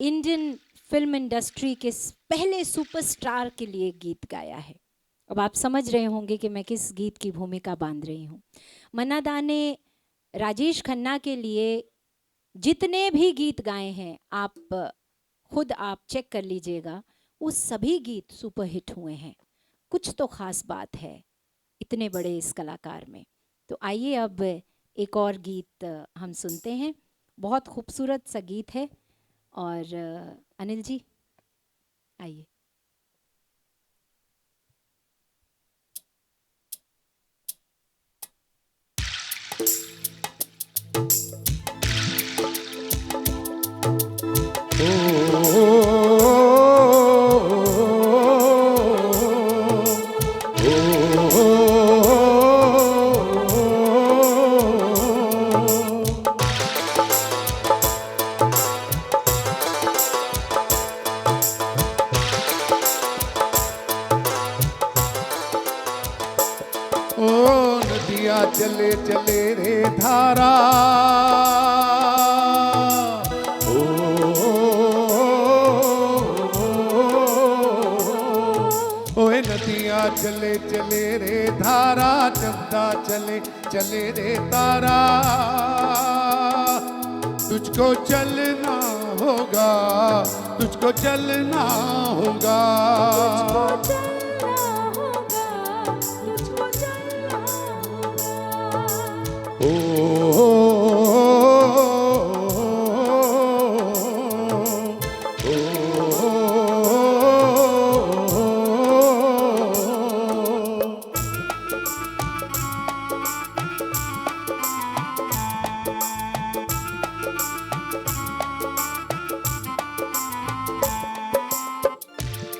Indian film industry के पहले superstar के लिए गीत गाया है। अब आप समझ रहे होंगे कि मैं किस गीत की भूमिका बांध रही हूँ। मन्ना दा ने राजेश खन्ना के लिए जितने भी गीत गाए हैं, आप खुद आप चेक कर लीजिएगा, वो सभी गीत सुपरहिट हुए हैं। कुछ तो खास बात है इतने बड़े इस कलाकार में। तो आइए अब एक और गीत हम सुनते हैं। बहुत खूबसूरत सा गीत है। और अनिल जी आइए। नदिया चले चले रे धारा, ओए नदिया चले चले रे धारा, चलता चले चले रे तारा। तुझको चलना होगा, तुझको चलना होगा,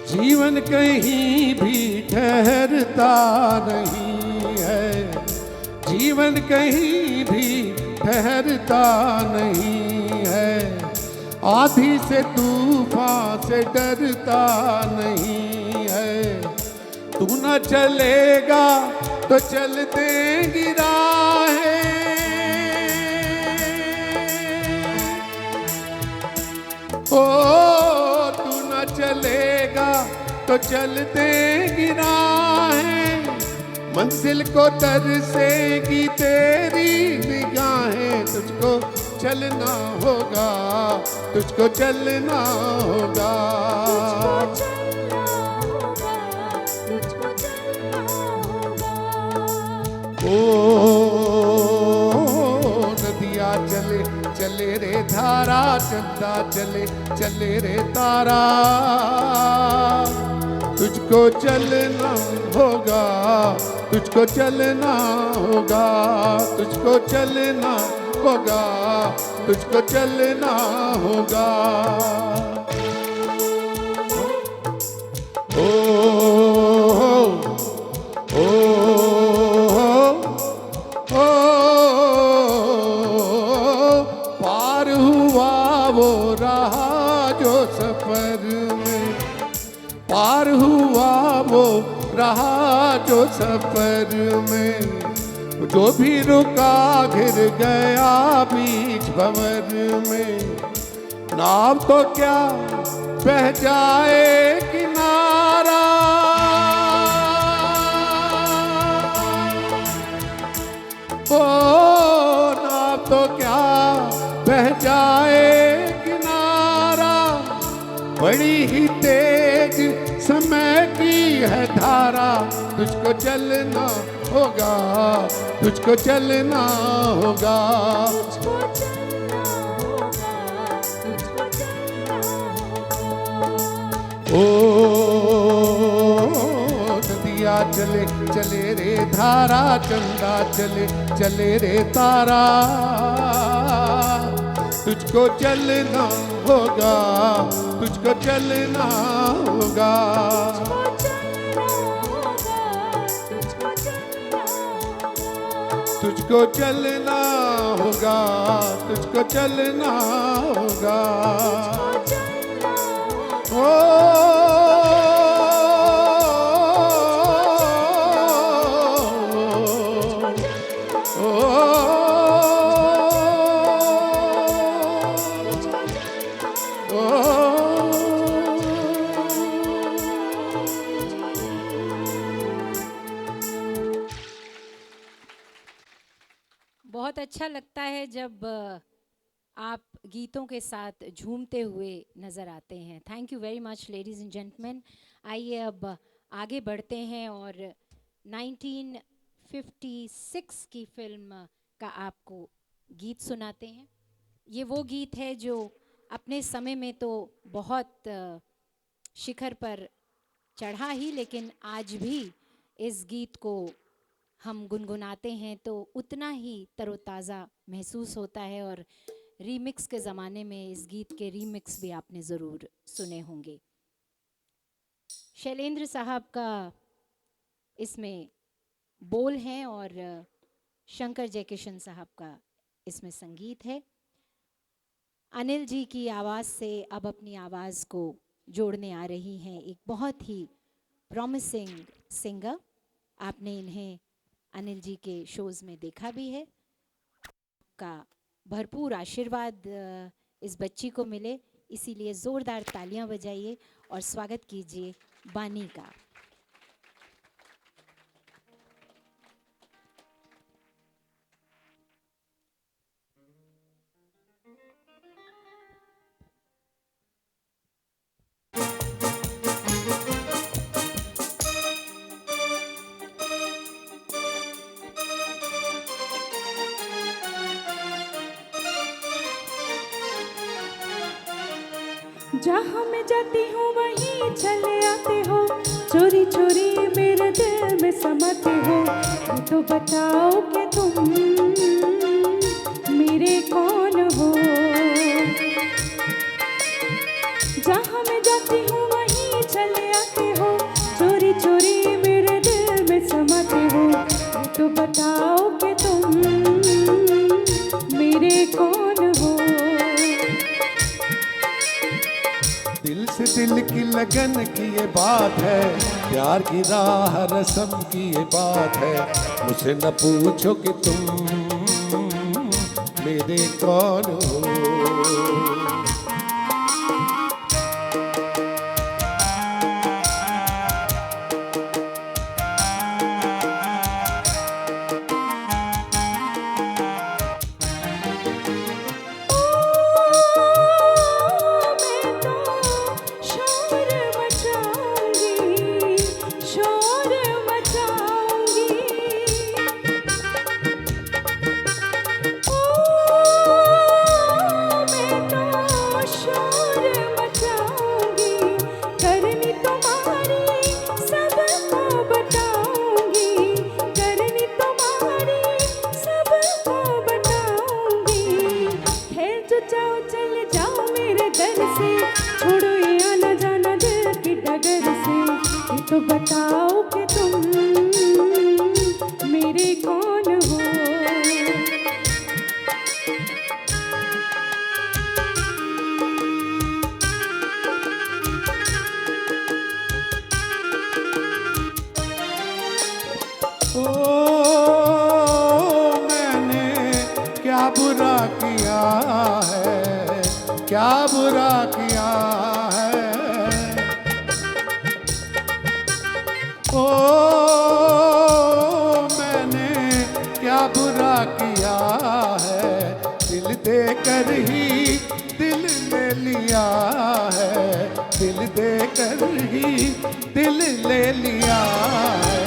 जीवन कहीं भी ठहरता नहीं है, जीवन कहीं भी ठहरता नहीं है। आंधी से तूफान से डरता नहीं है। तू न चलेगा तो चल देंगी राहें, ओ तू न चलेगा तो चल देंगी राहें। मंजिल को तरसेगी तेरी निगाहें। तुझको चलना होगा, तुझको चलना होगा, ओ नदिया चले चले रे धारा, चलता चले चले रे तारा। तुझको चलना होगा, तुझको चलना होगा, तुझको चलना होगा, तुझको चलना होगा, ओ ओ ओ पार हुआ वो रहा जो सफर में, पार हुआ वो रहा जो सफर में। जो भी रुका घिर गया बीच भंवर में। नाव तो क्या बह जाए किनारा, ओ नाव तो क्या बह जाए किनारा। बड़ी ही तेज समय की है धारा। तुझको चलना होगा, तुझको चलना होगा, ओ नदिया चले चले रे धारा, चंदा चले चले रे तारा। तुझको चलना होगा, तुझको चलना होगा, तुझको चलना होगा, तुझको चलना होगा, ओ ओ अच्छा लगता है जब आप गीतों के साथ झूमते हुए नज़र आते हैं। Thank you very much ladies and gentleman. आइए अब आगे बढ़ते हैं और 1956 की फिल्म का आपको गीत सुनाते हैं। ये वो गीत है जो अपने समय में तो बहुत शिखर पर चढ़ा ही, लेकिन आज भी इस गीत को हम गुनगुनाते हैं तो उतना ही तरोताज़ा महसूस होता है। और रीमिक्स के ज़माने में इस गीत के रीमिक्स भी आपने ज़रूर सुने होंगे। शैलेंद्र साहब का इसमें बोल हैं और शंकर जयकिशन साहब का इसमें संगीत है। अनिल जी की आवाज़ से अब अपनी आवाज़ को जोड़ने आ रही हैं एक बहुत ही प्रॉमिसिंग सिंगर। आपने इन्हें अनिल जी के शोज़ में देखा भी है। का भरपूर आशीर्वाद इस बच्ची को मिले, इसीलिए ज़ोरदार तालियां बजाइए और स्वागत कीजिए बानी का। जहाँ मैं जाती हूँ वहीं चले आते हो, चोरी चोरी मेरे दिल में समाते हो। ये तो बताओ कि तुम मेरे कौन हो। जहाँ मैं जाती हूँ वहीं चले आते हो, चोरी चोरी मेरे दिल में समाते हो। ये तो बताओ कि तुम मेरे कौन हो। दिल से दिल की लगन की ये बात है, प्यार की राह रस्म की ये बात है। मुझसे न पूछो कि तुम मेरे कौन हो। तो बताओ कि तुम मेरे कौन हो। मैंने क्या बुरा किया है, क्या बुरा किया है। ओ मैंने क्या बुरा किया है, दिल देकर ही दिल ले लिया है, दिल देकर ही दिल ले लिया है।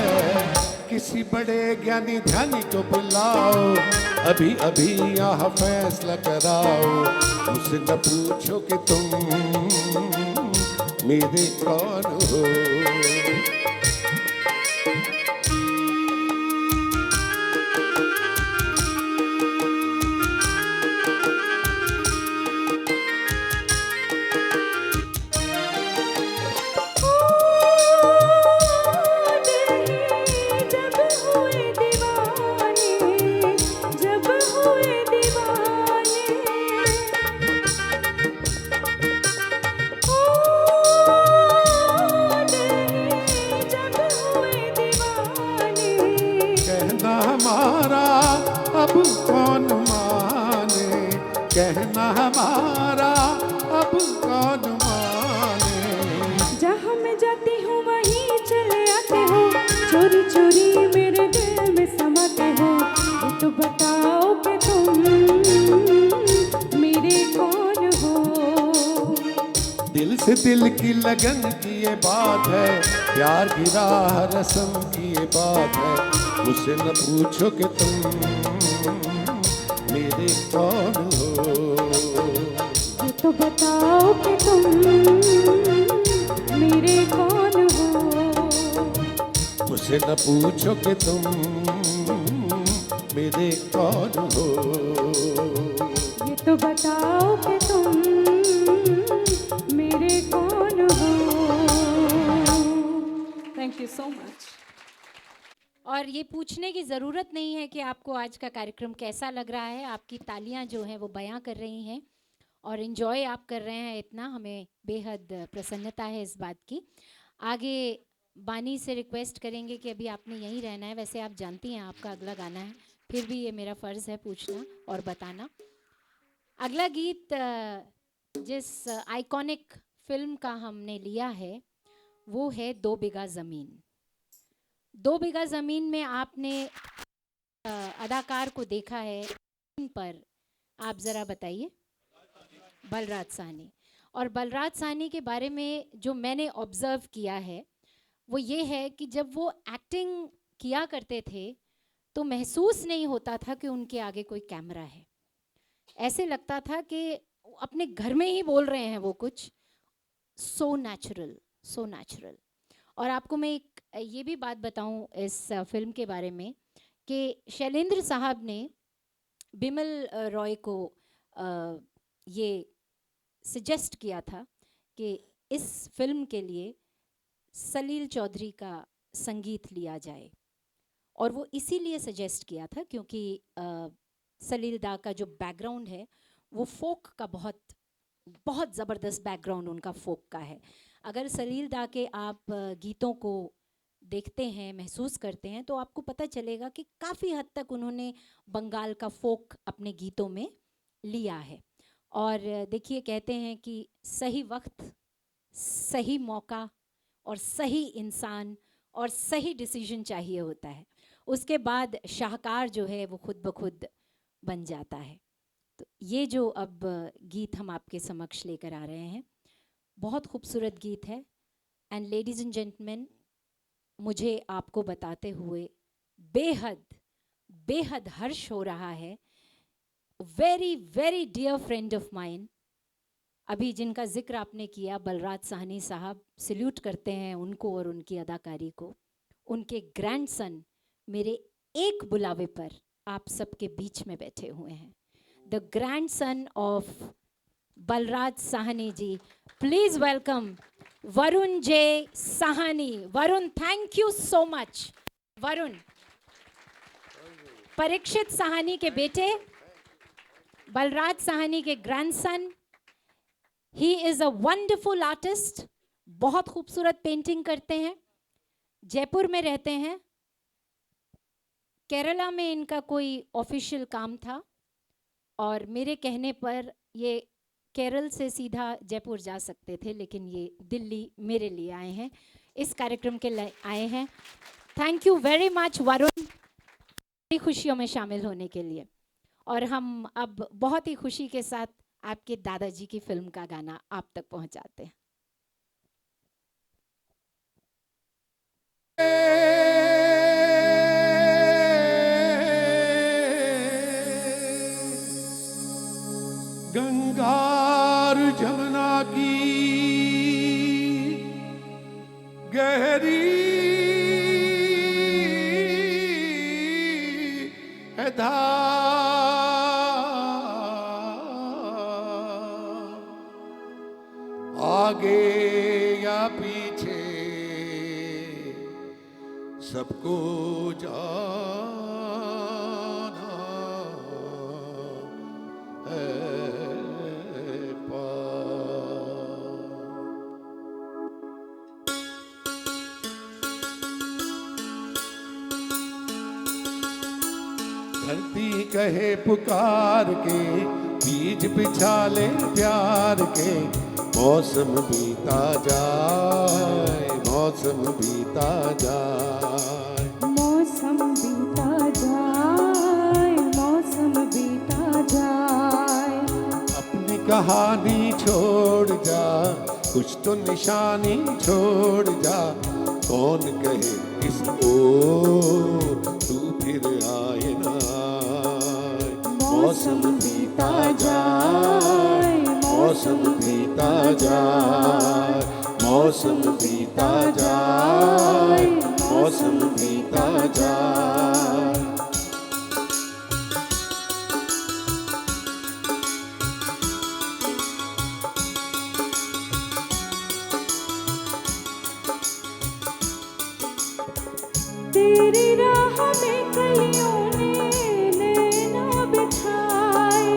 किसी बड़े ज्ञानी ध्यानी को बुलाओ, अभी अभी यहाँ फैसला कराओ। मुझसे न पूछो कि तुम मेरे कौन हो। अब कौन माने, कहना हमारा अब कौन माने। जहाँ मैं जाती हूँ वहीं चले आते हो, चोरी चोरी मेरे दिल में समाते हो। ये तो बताओ कि तुम दिल से दिल की लगन की ये बात है, प्यार की राह रस्म की ये बात है। मुझसे न पूछो कि तुम मेरे कौन हो, ये तो बताओ कि तुम मेरे कौन हो। मुझसे न पूछो कि तुम मेरे कौन हो। ये तो बताओ कि तुम मेरे कौन हो। Thank you so much. और ये पूछने की ज़रूरत नहीं है कि आपको आज का कार्यक्रम कैसा लग रहा है। आपकी तालियां जो हैं वो बयां कर रही हैं और इन्जॉय आप कर रहे हैं, इतना हमें बेहद प्रसन्नता है इस बात की। आगे बानी से रिक्वेस्ट करेंगे कि अभी आपने यहीं रहना है। वैसे आप जानती हैं आपका अगला गाना है, फिर भी ये मेरा फ़र्ज़ है पूछना और बताना। अगला गीत जिस आइकॉनिक फिल्म का हमने लिया है वो है 2 बीघा ज़मीन। 2 बीघा ज़मीन में आपने अदाकार को देखा है पर, आप ज़रा बताइए। बलराज साहनी। और बलराज साहनी के बारे में जो मैंने ऑब्ज़र्व किया है वो ये है कि जब वो एक्टिंग किया करते थे तो महसूस नहीं होता था कि उनके आगे कोई कैमरा है। ऐसे लगता था कि अपने घर में ही बोल रहे हैं वो कुछ। So natural, so natural. और आपको मैं एक ये भी बात बताऊं इस फिल्म के बारे में कि शैलेंद्र साहब ने बिमल रॉय को ये सजेस्ट किया था कि इस फिल्म के लिए सलील चौधरी का संगीत लिया जाए। और वो इसीलिए सजेस्ट किया था क्योंकि सलील दा का जो बैकग्राउंड है वो फोक का बहुत ज़बरदस्त बैकग्राउंड उनका फोक का है। अगर सलील दा के आप गीतों को देखते हैं, महसूस करते हैं, तो आपको पता चलेगा कि काफ़ी हद तक उन्होंने बंगाल का फोक अपने गीतों में लिया है। और देखिए, कहते हैं कि सही वक्त, सही मौका और सही इंसान और सही डिसीजन चाहिए होता है। उसके बाद शाहकार जो है वो खुद ब खुद बन जाता है। तो ये जो अब गीत हम आपके समक्ष लेकर आ रहे हैं, बहुत खूबसूरत गीत है। एंड लेडीज़ एंड जेंटलमैन, मुझे आपको बताते हुए बेहद बेहद हर्ष हो रहा है। Very very dear friend of mine, अभी जिनका जिक्र आपने किया, बलराज साहनी साहब, सल्यूट करते हैं उनको और उनकी अदाकारी को। उनके ग्रैंडसन मेरे एक बुलावे पर आप सबके बीच में बैठे हुए हैं। The grandson of Balraj Sahni ji, please welcome Varun J Sahni. Varun, thank you so much. Varun Parikshit Sahni के बेटे, बलराज साहनी के grandson. He is a wonderful artist, बहुत खूबसूरत पेंटिंग करते हैं, जयपुर में रहते हैं। केरला में इनका कोई ऑफिशियल काम था और मेरे कहने पर ये केरल से सीधा जयपुर जा सकते थे, लेकिन ये दिल्ली मेरे लिए आए हैं, इस कार्यक्रम के लिए आए हैं। Thank you very much Varun, खुशियों में शामिल होने के लिए। और हम अब बहुत ही खुशी के साथ आपके दादाजी की फिल्म का गाना आप तक पहुंचाते हैं। गंगार जमुना की गहरी है धार, आगे या पीछे सबको जाना है पार। धरती कहे पुकार के, बीज बिछा ले प्यार के, मौसम बीता जाए, मौसम बीता जाए, मौसम बीता जाए, मौसम बीता जाए। अपनी कहानी छोड़ जा, कुछ तो निशानी छोड़ जा, कौन कहे किस ओर तू फिर आए ना आए। मौसम बीता जाए, मौसम बीता जाए, मौसम बीता जाए, मौसम बीता जाए। तेरी राह में कलियों ने नैना बिछाए,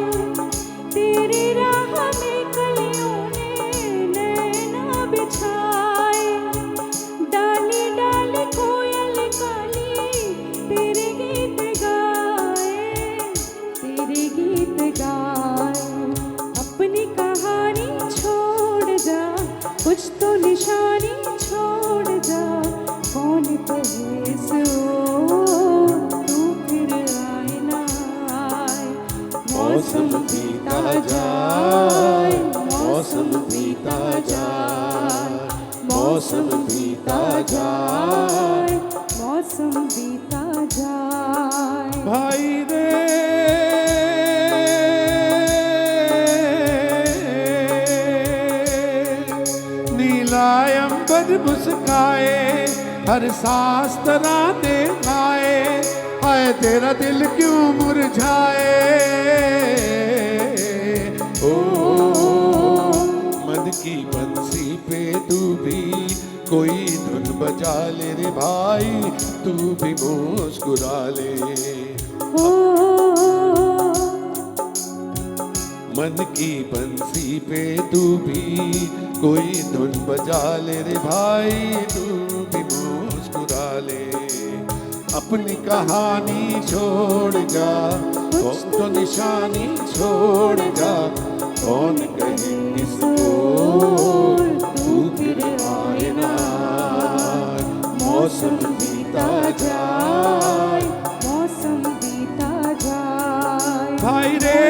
तेरी राह में कलियों ने नैना बिछाए। डाली डाली कोयल काली तेरे गीत गाए, तेरे गीत गाए। अपनी कहानी छोड़ जा, कुछ तो निशानी छोड़ जा, कौन कहे इस ओर तू फिर आए ना आए। मौसम बीता जाए, मौसम बीता जाए, मौसम बीता जाए, मौसम बीता जाए। भाई रे नीला अंबर मुस्काए, हर सांस तराने गाए, हाय तेरा दिल क्यों मुरझाए। ओ मन की बंसी पे तू भी कोई धुन बजा ले रे भाई, तू भी मुस्कुरा ले। ओ मन की बंसी पे तू भी कोई धुन बजा ले रे भाई, तू भी मुस्कुरा ले। अपनी कहानी छोड़ जा, कौन तो निशानी छोड़ जा, कौन कहे किस ओर तू फिर आए ना आए। मौसम बीता जाए, मौसम बीता जाए। भाई रे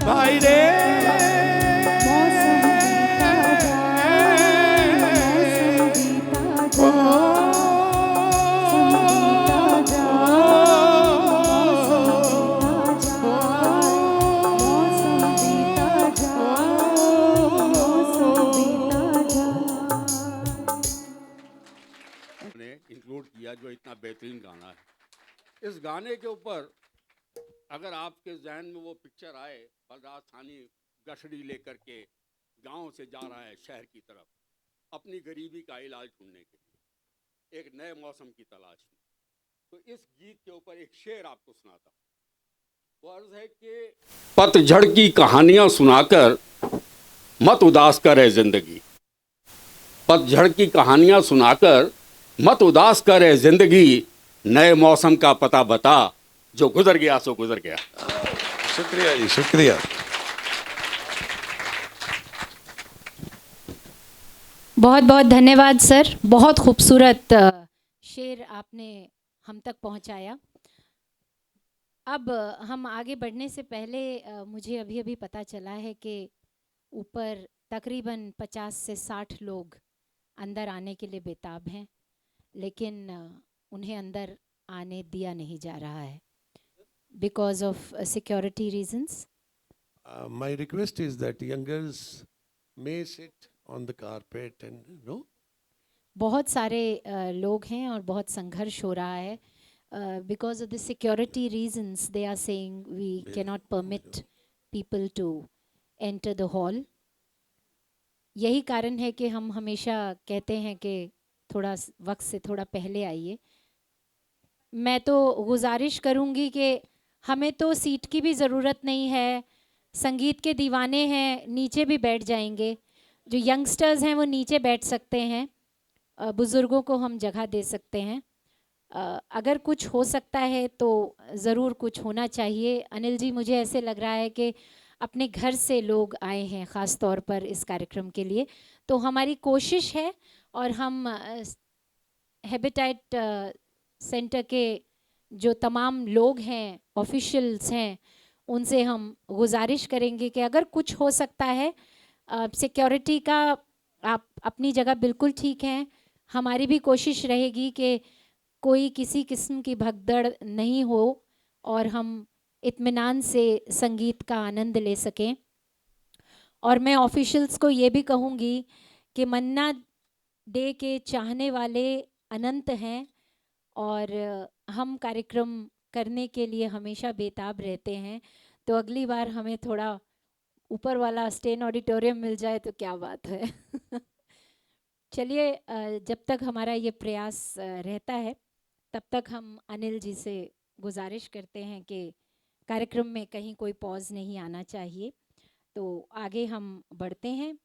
भाई रे इंक्लूड किया जो इतना बेहतरीन गाना है। इस गाने के ऊपर अगर आपके जहन में वो पिक्चर आए, राजस्थानी गठड़ी लेकर के गांव से जा रहा है शहर की तरफ अपनी गरीबी का इलाज ढूंढने के लिए, एक नए मौसम की तलाश में, तो इस गीत के ऊपर एक शेर आपको सुनाता हूँ। वो अर्ज है कि पतझड़ की कहानियां सुनाकर मत उदास करे जिंदगी, पतझड़ की कहानियां सुनाकर मत उदास करे जिंदगी, नए मौसम का पता बता, जो गुजर गया सो गुजर गया। शुक्रिया जी, शुक्रिया। बहुत बहुत धन्यवाद सर, बहुत खूबसूरत शेर आपने हम तक पहुंचाया। अब हम आगे बढ़ने से पहले मुझे अभी अभी पता चला है कि ऊपर तकरीबन 50 से 60 लोग अंदर आने के लिए बेताब हैं, लेकिन उन्हें अंदर आने दिया नहीं जा रहा है because of security reasons. My request is that youngers may sit on the carpet and no. बहुत सारे लोग हैं और बहुत संघर्ष हो रहा है because of the security reasons. They are saying we cannot permit people to enter the hall. यही कारण है कि हम हमेशा कहते हैं कि थोड़ा वक्त से थोड़ा पहले आइए। मैं तो गुजारिश करूँगी कि हमें तो सीट की भी ज़रूरत नहीं है, संगीत के दीवाने हैं नीचे भी बैठ जाएंगे, जो यंगस्टर्स हैं वो नीचे बैठ सकते हैं, बुज़ुर्गों को हम जगह दे सकते हैं। अगर कुछ हो सकता है तो ज़रूर कुछ होना चाहिए। अनिल जी, मुझे ऐसे लग रहा है कि अपने घर से लोग आए हैं ख़ास तौर पर इस कार्यक्रम के लिए, तो हमारी कोशिश है और हम हैबिटेट सेंटर के जो तमाम लोग हैं, ऑफिशियल्स हैं, उनसे हम गुजारिश करेंगे कि अगर कुछ हो सकता है, सिक्योरिटी का आप अपनी जगह बिल्कुल ठीक हैं, हमारी भी कोशिश रहेगी कि कोई किसी किस्म की भगदड़ नहीं हो और हम इत्मीनान से संगीत का आनंद ले सकें। और मैं ऑफिशियल्स को ये भी कहूँगी कि मन्ना डे के चाहने वाले अनंत हैं और हम कार्यक्रम करने के लिए हमेशा बेताब रहते हैं। तो अगली बार हमें थोड़ा ऊपर वाला स्टेन ऑडिटोरियम मिल जाए तो क्या बात है। चलिए, जब तक हमारा ये प्रयास रहता है तब तक हम अनिल जी से गुजारिश करते हैं कि कार्यक्रम में कहीं कोई पॉज नहीं आना चाहिए। तो आगे हम बढ़ते हैं।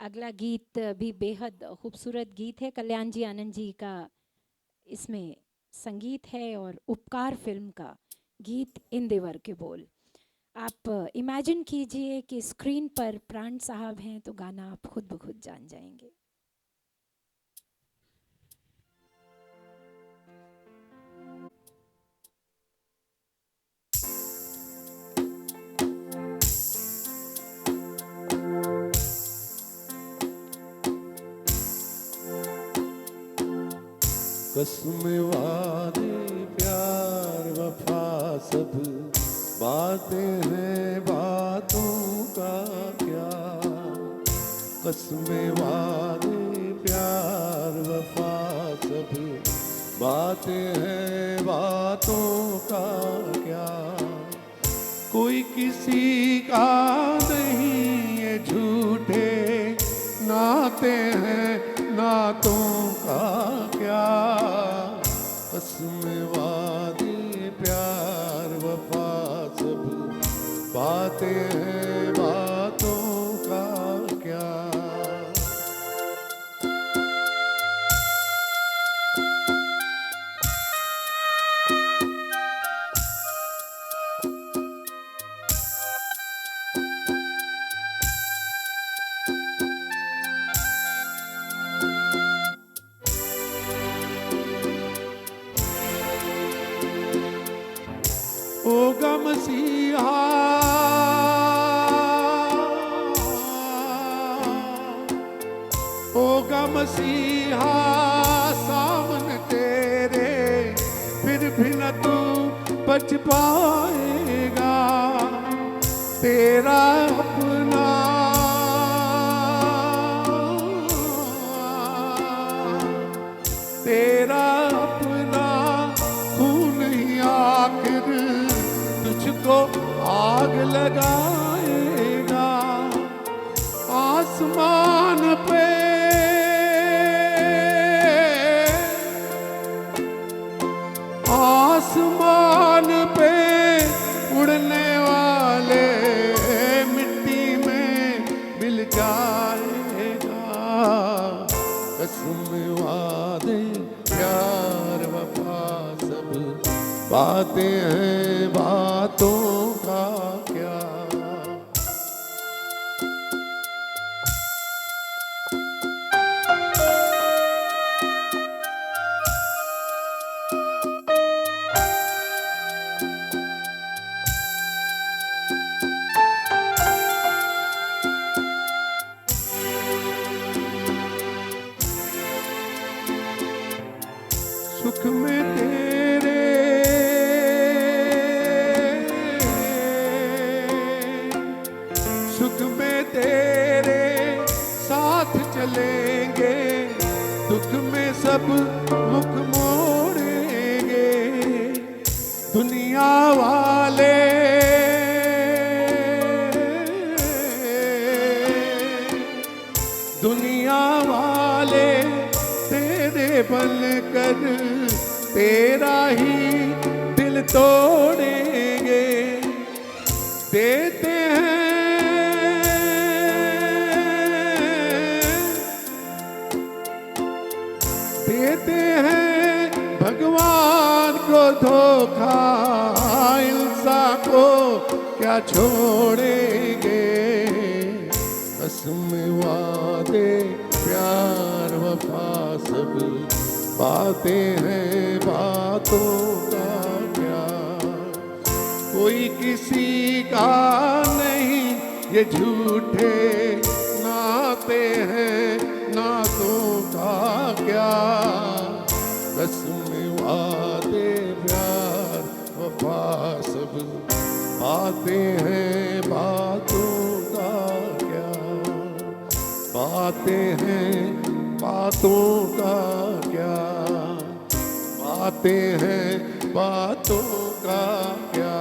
अगला गीत भी बेहद खूबसूरत गीत है, कल्याण जी आनंद जी का इसमें संगीत है और उपकार फिल्म का गीत इन देवर के बोल। आप इमेजिन कीजिए कि स्क्रीन पर प्राण साहब हैं तो गाना आप खुद ब खुद जान जाएंगे। कसम वादे प्यार वफा सब बातें हैं, बातों का क्या। कसम वादे प्यार वफा सब बातें हैं, बातों का क्या। कोई किसी का नहीं ये झूठे नाते हैं, नातों का क्या। कसम वादे प्यार वफा सब बातें हैं, बातों का क्या। होगा मसीहा होगा मसीहा सामने तेरे, फिर भी न तू बच पाएगा। तेरा अपना तेरा अपना खून ही आखिर तुझको आग लगाएगा। आसमान पे आसमान पे उड़ने वाले मिट्टी में मिल जाएगा। कसम वादे प्यार वफा सब बातें हैं, बातों का क्या। सुख में तेरे सुख में तेरे साथ चलेंगे, दुख में सब मुख मोड़ेंगे। दुनिया वाले दुनिया वाले तेरे बनकर तेरा ही दिल तोड़ेंगे। देते हैं भगवान को धोखा, इंसान को क्या छोड़ेंगे। कसम वादे प्यार वफा सब बातें हैं, बात बातों का क्या, कोई किसी का नहीं, ये झूठे नाते हैं, नातों का क्या, रस्म वादे प्यार वफा सब बातें हैं, बातों का क्या, बातें हैं, बातों का क्या, बातें हैं, बातों का क्या।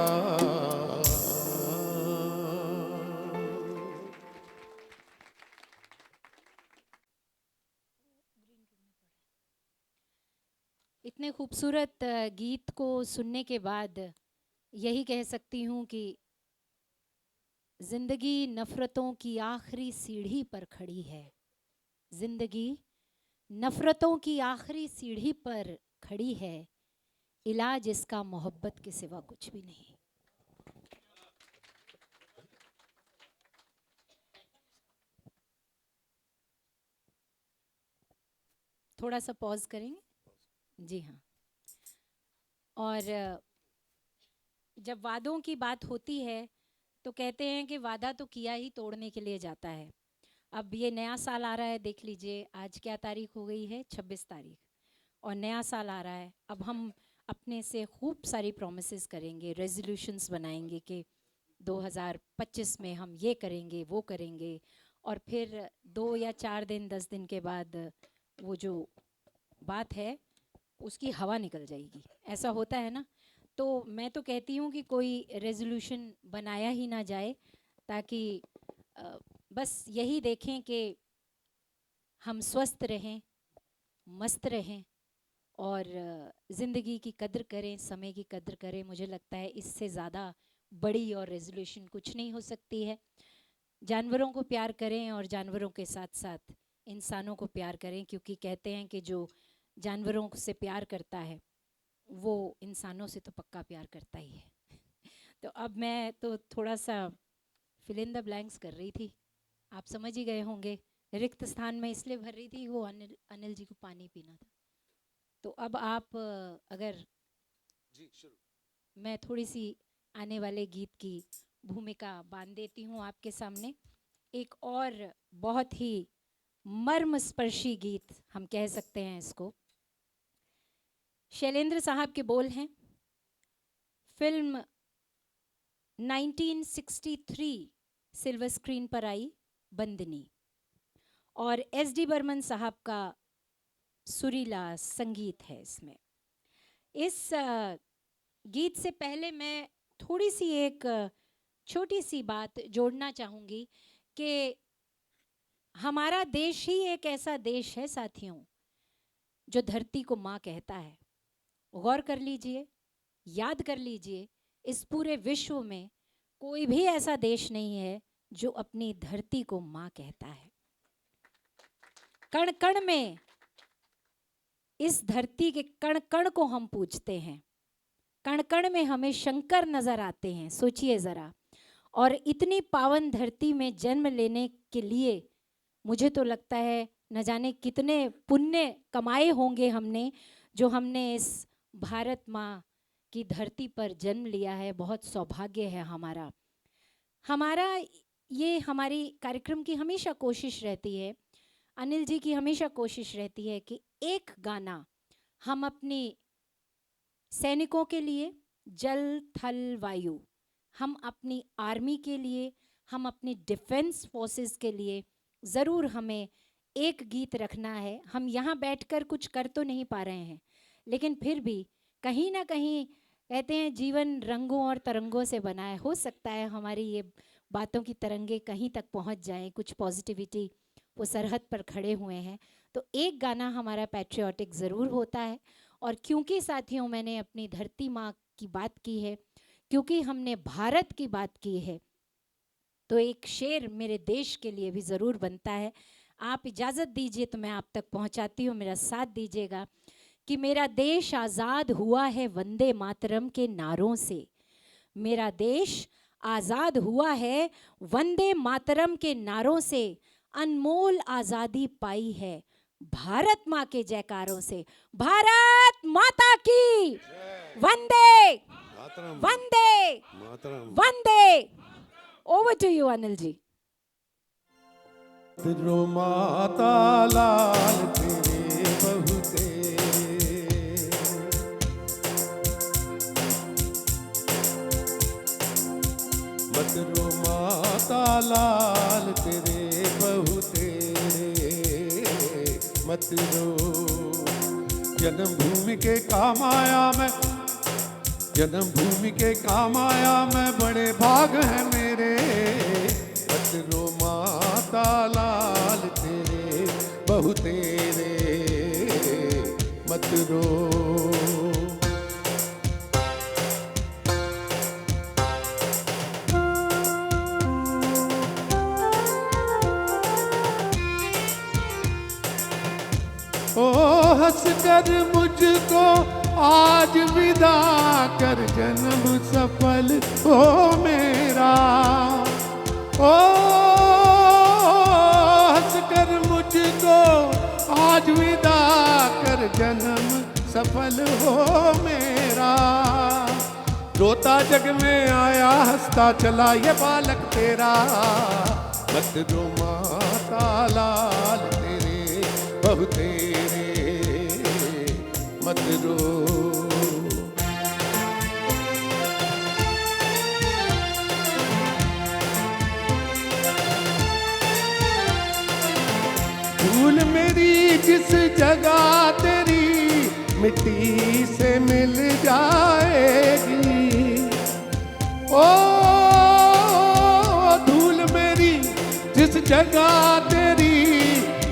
इतने खूबसूरत गीत को सुनने के बाद यही कह सकती हूँ कि जिंदगी नफरतों की आखिरी सीढ़ी पर खड़ी है, जिंदगी नफरतों की आखिरी सीढ़ी पर खड़ी है, इलाज इसका मोहब्बत के सिवा कुछ भी नहीं। थोड़ा सा पॉज करेंगे। जी हाँ। और जब वादों की बात होती है तो कहते हैं कि वादा तो किया ही तोड़ने के लिए जाता है। अब ये नया साल आ रहा है, देख लीजिए आज क्या तारीख हो गई है, 26 तारीख, और नया साल आ रहा है। अब हम अपने से खूब सारी प्रॉमिसेस करेंगे, रेजोल्यूशंस बनाएंगे कि 2025 में हम ये करेंगे, वो करेंगे, और फिर 2 या 4 दिन 10 दिन के बाद वो जो बात है उसकी हवा निकल जाएगी। ऐसा होता है ना। तो मैं तो कहती हूँ कि कोई रेजोल्यूशन बनाया ही ना जाए, ताकि बस यही देखें कि हम स्वस्थ रहें, मस्त रहें और ज़िंदगी की कद्र करें, समय की कद्र करें। मुझे लगता है इससे ज़्यादा बड़ी और रेजोल्यूशन कुछ नहीं हो सकती है। जानवरों को प्यार करें और जानवरों के साथ साथ इंसानों को प्यार करें, क्योंकि कहते हैं कि जो जानवरों से प्यार करता है वो इंसानों से तो पक्का प्यार करता ही है। तो अब मैं तो थोड़ा सा फिल इन द ब्लैंक्स कर रही थी, आप समझ ही गए होंगे। रिक्त स्थान में इसलिए भर रही थी, वो अनिल जी को पानी पीना था। तो अब आप अगर जी शुरू, मैं थोड़ी सी आने वाले गीत की भूमिका बांध देती हूँ आपके सामने। एक और बहुत ही मर्मस्पर्शी गीत हम कह सकते हैं इसको। शैलेंद्र साहब के बोल हैं, फिल्म 1963 सिल्वर स्क्रीन पर आई बंदनी, और एस.डी. बर्मन साहब का सुरीला संगीत है इसमें। इस गीत से पहले मैं थोड़ी सी एक छोटी सी बात जोड़ना चाहूँगी कि हमारा देश ही एक ऐसा देश है साथियों जो धरती को माँ कहता है। गौर कर लीजिए, याद कर लीजिए, इस पूरे विश्व में कोई भी ऐसा देश नहीं है जो अपनी धरती को माँ कहता है। कण कण में, इस धरती के कण कण को हम पूजते हैं, कण कण में हमें शंकर नजर आते हैं। सोचिए जरा। और इतनी पावन धरती में जन्म लेने के लिए मुझे तो लगता है न जाने कितने पुण्य कमाए होंगे हमने, जो हमने इस भारत माँ की धरती पर जन्म लिया है। बहुत सौभाग्य है हमारा। ये हमारी कार्यक्रम की हमेशा कोशिश रहती है, अनिल जी की हमेशा कोशिश रहती है कि एक गाना हम अपनी सैनिकों के लिए, जल थल वायु, हम अपनी आर्मी के लिए, हम अपनी डिफेंस फोर्सेस के लिए ज़रूर हमें एक गीत रखना है। हम यहाँ बैठकर कुछ कर तो नहीं पा रहे हैं, लेकिन फिर भी कहीं ना कहीं कहते हैं जीवन रंगों और तरंगों से बना है। हो सकता है हमारी ये बातों की तरंगे कहीं तक पहुँच जाएं, कुछ पॉजिटिविटी वो सरहद पर खड़े हुए हैं। तो एक गाना हमारा पैट्रियोटिक ज़रूर होता है। और क्योंकि साथियों मैंने अपनी धरती माँ की बात की है, क्योंकि हमने भारत की बात की है, तो एक शेर मेरे देश के लिए भी ज़रूर बनता है। आप इजाज़त दीजिए तो मैं आप तक पहुँचाती हूँ, मेरा साथ दीजिएगा। कि मेरा देश आज़ाद हुआ है वंदे मातरम के नारों से, मेरा देश आज़ाद हुआ है वंदे मातरम के नारों से, अनमोल आज़ादी पाई है भारत माँ के जयकारों से। भारत माता की वंदे मातरम वंदे मातरम। वंदे। Over to you Anil ji. रो माता लाल तेरे बहुते, मत रो माता लाल तेरे बहुते, मत रो। जन्मभूमि के काम आया मैं, जन्मभूमि के काम आया मैं, बड़े भाग हैं मेरे। मत रो माता लाल तेरे बहु तेरे, मत रो। ओ हंस कर मुझको आज विदा कर, जन्म सफल हो मेरा। ओ हंस कर मुझको आज विदा कर, जन्म सफल हो मेरा। रोता जग में आया हंसता चला ये बालक तेरा। मत रो माता लाल तेरे बहु तेरे, मत रो। भूल मेरी जिस जगह तेरी मिट्टी से मिल जाएगी। ओ धूल मेरी जिस जगह तेरी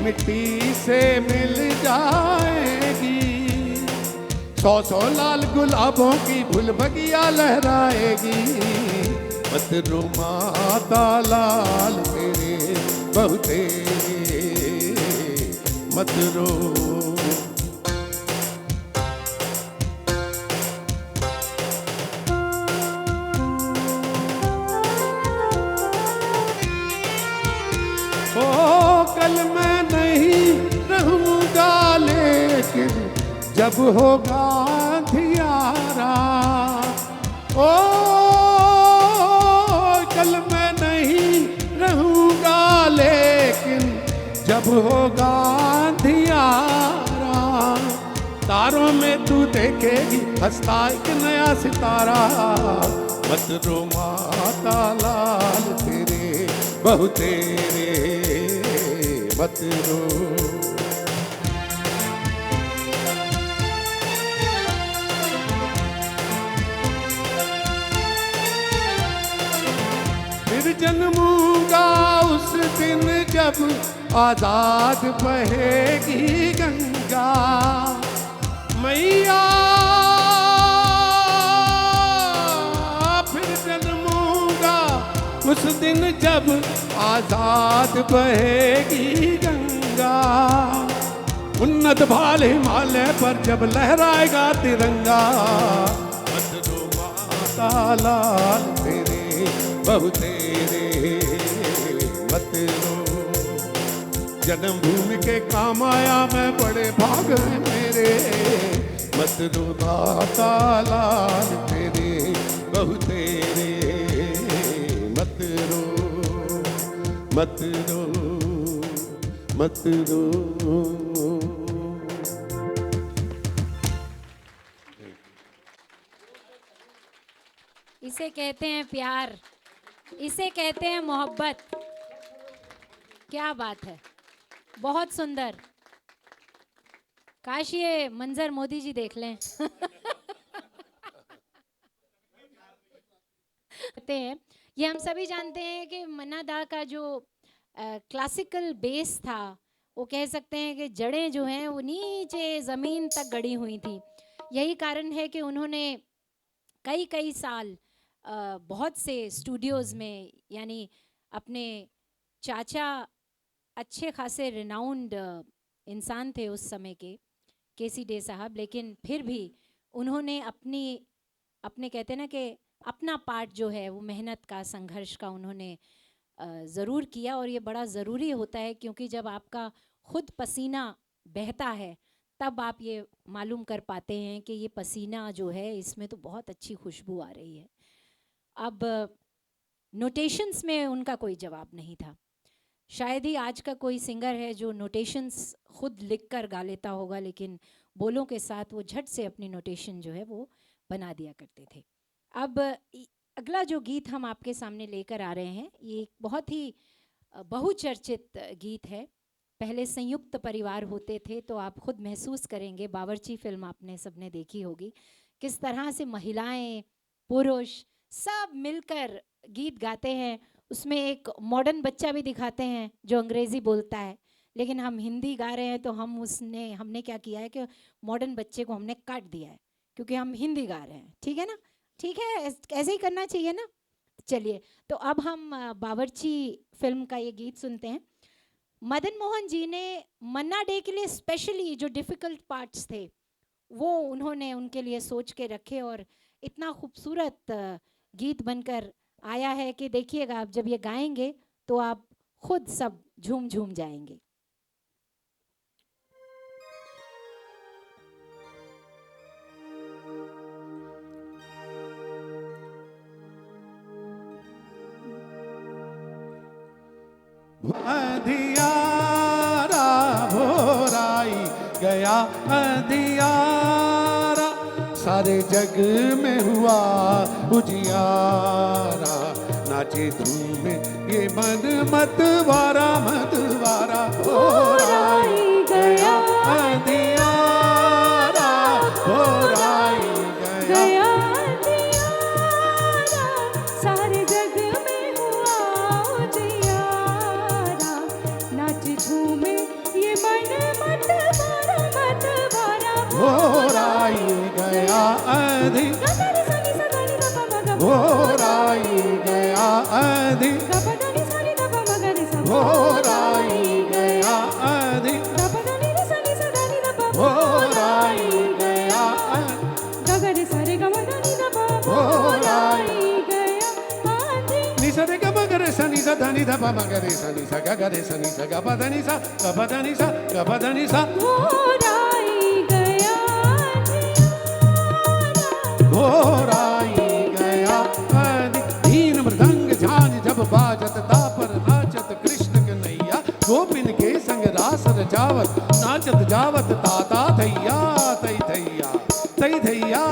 मिट्टी से मिल जाएगी। 100 लाल गुलाबों की फूल बगिया लहराएगी। मत रो माता लाल तेरे बहु तेरे, मत रो। ओ कल मैं नहीं रहूंगा लेकिन जब होगा अंधियारा। ओ कल मैं नहीं रहूंगा लेकिन जब होगा अंधियारा। तारों में तू देखेगी हंसता एक नया सितारा। मत रो माता लाल तेरे बहु तेरे, मत रो। फिर जन्मूंगा उस दिन जब आजाद बहेगी गंगा मैया। फिर जन्मूंगा उस दिन जब आजाद बहेगी गंगा। उन्नत भाल हिमालय पर जब लहराएगा तिरंगा। मत रो माता लाल तेरे बहु तेरे, मत रो। जन्मभूमि के काम आया मैं, बड़े भाग हैं मेरे। मत रो माता लाल तेरे बहु तेरे, मत रो, मत रो, मत रो। इसे कहते हैं प्यार, इसे कहते हैं मोहब्बत। क्या बात है, बहुत सुंदर। काश ये मंजर मोदी जी देख लें। कहते हैं, ये हम सभी जानते हैं कि मन्ना दा का जो क्लासिकल बेस था, वो कह सकते हैं कि जड़ें जो हैं वो नीचे ज़मीन तक गड़ी हुई थी। यही कारण है कि उन्होंने कई कई साल बहुत से स्टूडियोज़ में, यानी अपने चाचा अच्छे खासे रिनाउंड इंसान थे उस समय के, केसी डे साहब, लेकिन फिर भी उन्होंने अपने कहते हैं ना कि अपना पार्ट जो है वो मेहनत का, संघर्ष का उन्होंने ज़रूर किया। और ये बड़ा ज़रूरी होता है, क्योंकि जब आपका खुद पसीना बहता है तब आप ये मालूम कर पाते हैं कि ये पसीना जो है इसमें तो बहुत अच्छी खुशबू आ रही है। अब नोटेशंस में उनका कोई जवाब नहीं था। शायद ही आज का कोई सिंगर है जो नोटेशंस खुद लिख कर गा लेता होगा, लेकिन बोलों के साथ वो झट से अपनी नोटेशन जो है वो बना दिया करते थे। अब अगला जो गीत हम आपके सामने लेकर आ रहे हैं ये एक बहुत ही बहुचर्चित गीत है। पहले संयुक्त परिवार होते थे तो आप खुद महसूस करेंगे, बावर्ची फिल्म आपने सबने देखी होगी, किस तरह से महिलाएं पुरुष सब मिलकर गीत गाते हैं। उसमें एक मॉडर्न बच्चा भी दिखाते हैं जो अंग्रेज़ी बोलता है, लेकिन हम हिंदी गा रहे हैं तो हमने क्या किया है कि मॉडर्न बच्चे को हमने काट दिया है क्योंकि हम हिंदी गा रहे हैं। ठीक है ना, ठीक है, ऐसे ही करना चाहिए ना। चलिए, तो अब हम बावर्ची फिल्म का ये गीत सुनते हैं। मदन मोहन जी ने मन्ना डे के लिए स्पेशली जो डिफ़िकल्ट पार्ट्स थे वो उन्होंने उनके लिए सोच के रखे और इतना खूबसूरत गीत बनकर आया है कि देखिएगा आप जब ये गाएंगे तो आप खुद सब झूम झूम जाएंगे। अंधियारा भोराई गया अंधियारा, सारे जग में हुआ उजियारा, नाचे धूम ये मन मतवारा मतवारा। भोराई गया अंधियारा भोराई गया अंधियारा, सारे जग में हुआ उजियारा, नाच झूमे ये मन मतवारा मतवारा। भोराई गया अंधी भोराई गया अंधी भोराई गया अंधी भोराई गया निसरे गम गरे सनी सा धनी धा पा मगरे सनी सा गा गरे सनी सा गा पा धनी सा गा पा धनी सा गा पा धनी सा। भोराई गया अंधी, दीन मृदंग झांझ जब बाजत तापर नाचत कृष्ण कन्हैया, गोपिन के संग रास रचावत नाचत जावत ताता थैया तई थैया तई थैया।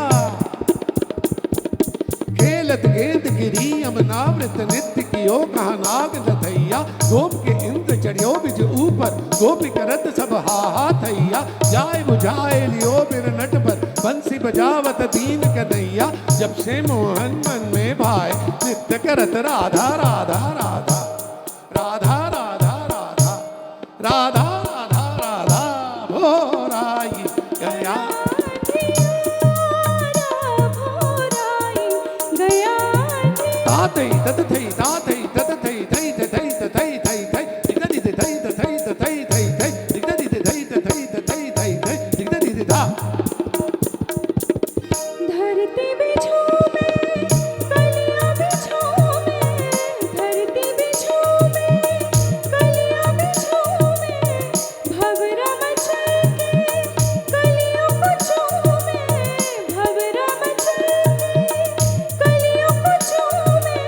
खेलत गेंद गिरी अमनावृत नृत्य कियो कहा नाग लथैया, गोप के इंद्र चढ़ियो बिज ऊपर गोपी करत सब हा हा थैया, जाय बुझाए लियो बिर नट पर बंसी बजावत दीन कन्हैया, जब से मोहन मन में भाई नृत्य करत राधा राधा राधा राधा राधा राधा राधा राधा राधा। भोराई गया तातई तत थई तातई तत थई थई थई थई थई थई थई दिगदी थई थई थई थई थई दिगदी थई थई थई थई थई दिगदी धा। धरती बिछोमे कलियां बिछोमे, धरती बिछोमे कलियां बिछोमे, भंवरा मचल के कलियों को चूमे, भंवरा मचल के कलियों को चूमे,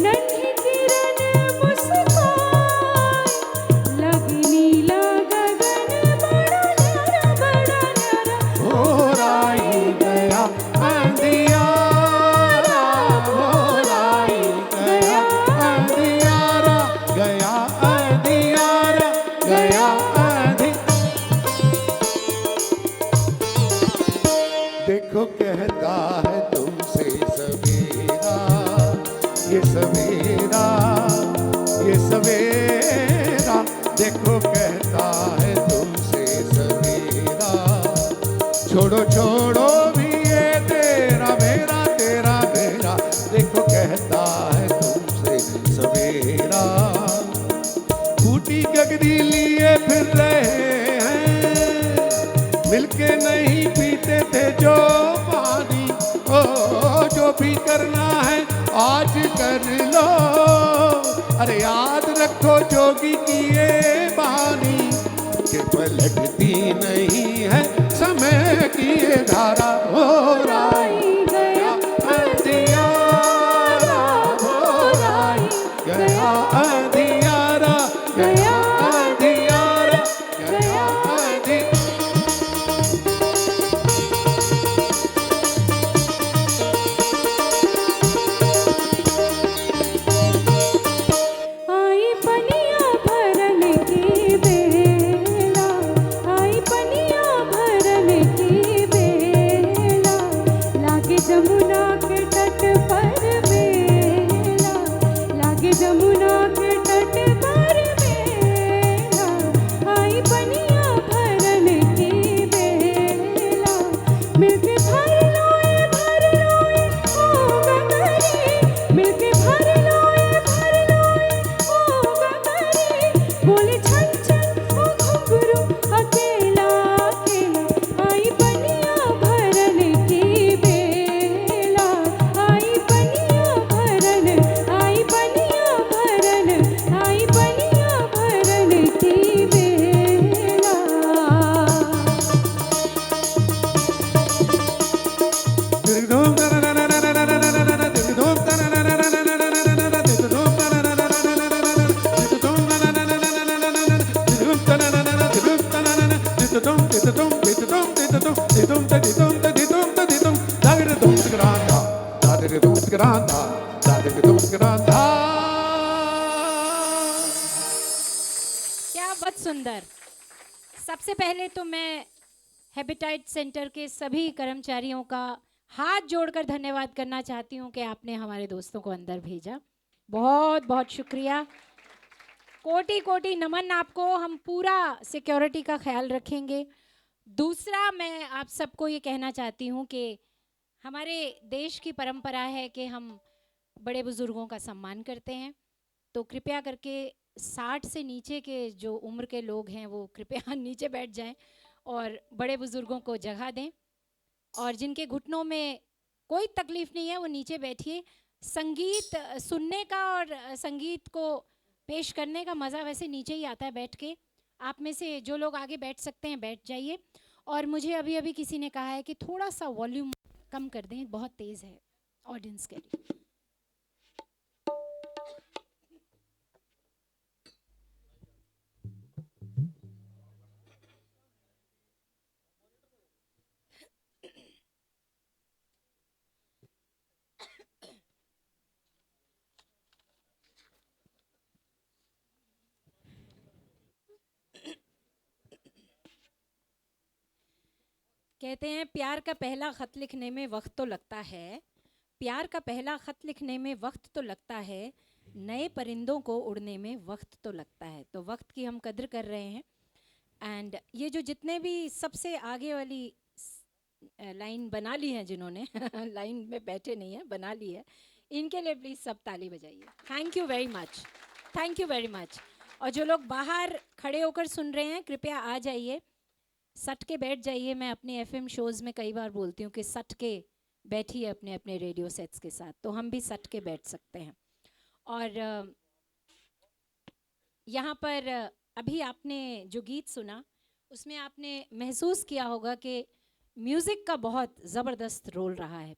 नन्ही किरण मुस्कान लगी नीला गगन बड़ा न्यारा बड़ा न्यारा। भोराई गया अंधियारा भोराई गया अंधियारा गया अंधियारा गया अंधी। देखो कहता है तुमसे सवेरा ये सवेरा ये सवेरा, देखो कहता है तुमसे सवेरा, छोड़ो छोड़ो भी ये तेरा मेरा तेरा मेरा, देखो कहता है तुमसे सवेरा। फूटी गगरी लिए फिर रहे हैं, मिलके नहीं पीते थे जो पानी, ओ जो भी करना है आज कर लो, अरे याद रखो जोगी की ये बानी कि पलटती नहीं है बहती ये धारा भोराई गया अंधियारा, भोराई गया अंधियारा, गया अंधियारा, गया अंधियारा। आई पनिया भरन की बेला, आई पनिया भरन की बेला, लागे जमुना के तट पर बेला, लागे जमुना के तट पर बेला, आई पनिया भरन की बेला, मिलके भर लोए ओ गगरी, मिलके भर लोए ओ गगरी, बोले छन छन ओ घुंघरू अकेला अकेला, आई पनिया भरन की बेला, आई पनिया भरन, आई पनिया भरन, आई पनिया भरन की बेला। क्या बहुत सुंदर। सबसे पहले तो मैं हैबिटेट सेंटर के सभी कर्मचारियों का हाथ जोड़कर धन्यवाद करना चाहती हूँ कि आपने हमारे दोस्तों को अंदर भेजा। बहुत बहुत शुक्रिया, कोटि कोटि नमन आपको। हम पूरा सिक्योरिटी का ख्याल रखेंगे। दूसरा, मैं आप सबको ये कहना चाहती हूँ कि हमारे देश की परंपरा है कि हम बड़े बुज़ुर्गों का सम्मान करते हैं, तो कृपया करके 60 से नीचे के जो उम्र के लोग हैं वो कृपया नीचे बैठ जाएं और बड़े बुज़ुर्गों को जगह दें, और जिनके घुटनों में कोई तकलीफ़ नहीं है वो नीचे बैठिए। संगीत सुनने का और संगीत को पेश करने का मज़ा वैसे नीचे ही आता है बैठ के। आप में से जो लोग आगे बैठ सकते हैं बैठ जाइए। और मुझे अभी अभी किसी ने कहा है कि थोड़ा सा वॉल्यूम कम कर दें, बहुत तेज़ है ऑडियंस के लिए। कहते हैं प्यार का पहला ख़त लिखने में वक्त तो लगता है, प्यार का पहला ख़त लिखने में वक्त तो लगता है, नए परिंदों को उड़ने में वक्त तो लगता है। तो वक्त की हम कद्र कर रहे हैं। एंड ये जो जितने भी सबसे आगे वाली लाइन बना ली है जिन्होंने लाइन में बैठे नहीं है, बना ली है, इनके लिए प्लीज़ सब ताली बजाइए। Thank you very much, thank you very much. और जो लोग बाहर खड़े होकर सुन रहे हैं कृपया आ जाइए, सट के बैठ जाइए। मैं अपने एफएम शोज़ में कई बार बोलती हूँ कि सट के बैठिए अपने अपने रेडियो सेट्स के साथ, तो हम भी सट के बैठ सकते हैं। और यहाँ पर अभी आपने जो गीत सुना उसमें आपने महसूस किया होगा कि म्यूज़िक का बहुत ज़बरदस्त रोल रहा है।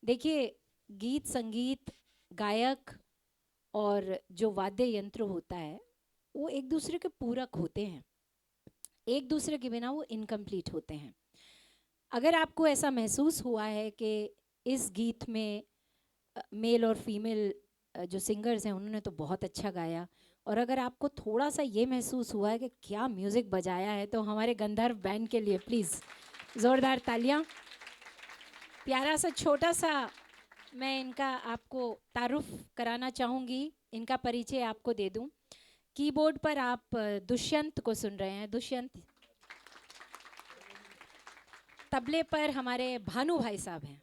देखिए, गीत संगीत, गायक और जो वाद्य यंत्र होता है वो एक दूसरे के पूरक होते हैं, एक दूसरे के बिना वो इनकम्प्लीट होते हैं। अगर आपको ऐसा महसूस हुआ है कि इस गीत में मेल और फीमेल जो सिंगर्स हैं उन्होंने तो बहुत अच्छा गाया, और अगर आपको थोड़ा सा ये महसूस हुआ है कि क्या म्यूज़िक बजाया है, तो हमारे गंधर्व बैंड के लिए प्लीज़ ज़ोरदार तालियां। प्यारा सा छोटा सा मैं इनका आपको तारुफ कराना चाहूँगी, इनका परिचय आपको दे दूँ। कीबोर्ड पर आप दुष्यंत को सुन रहे हैं, दुष्यंत। तबले पर हमारे भानु भाई साहब हैं,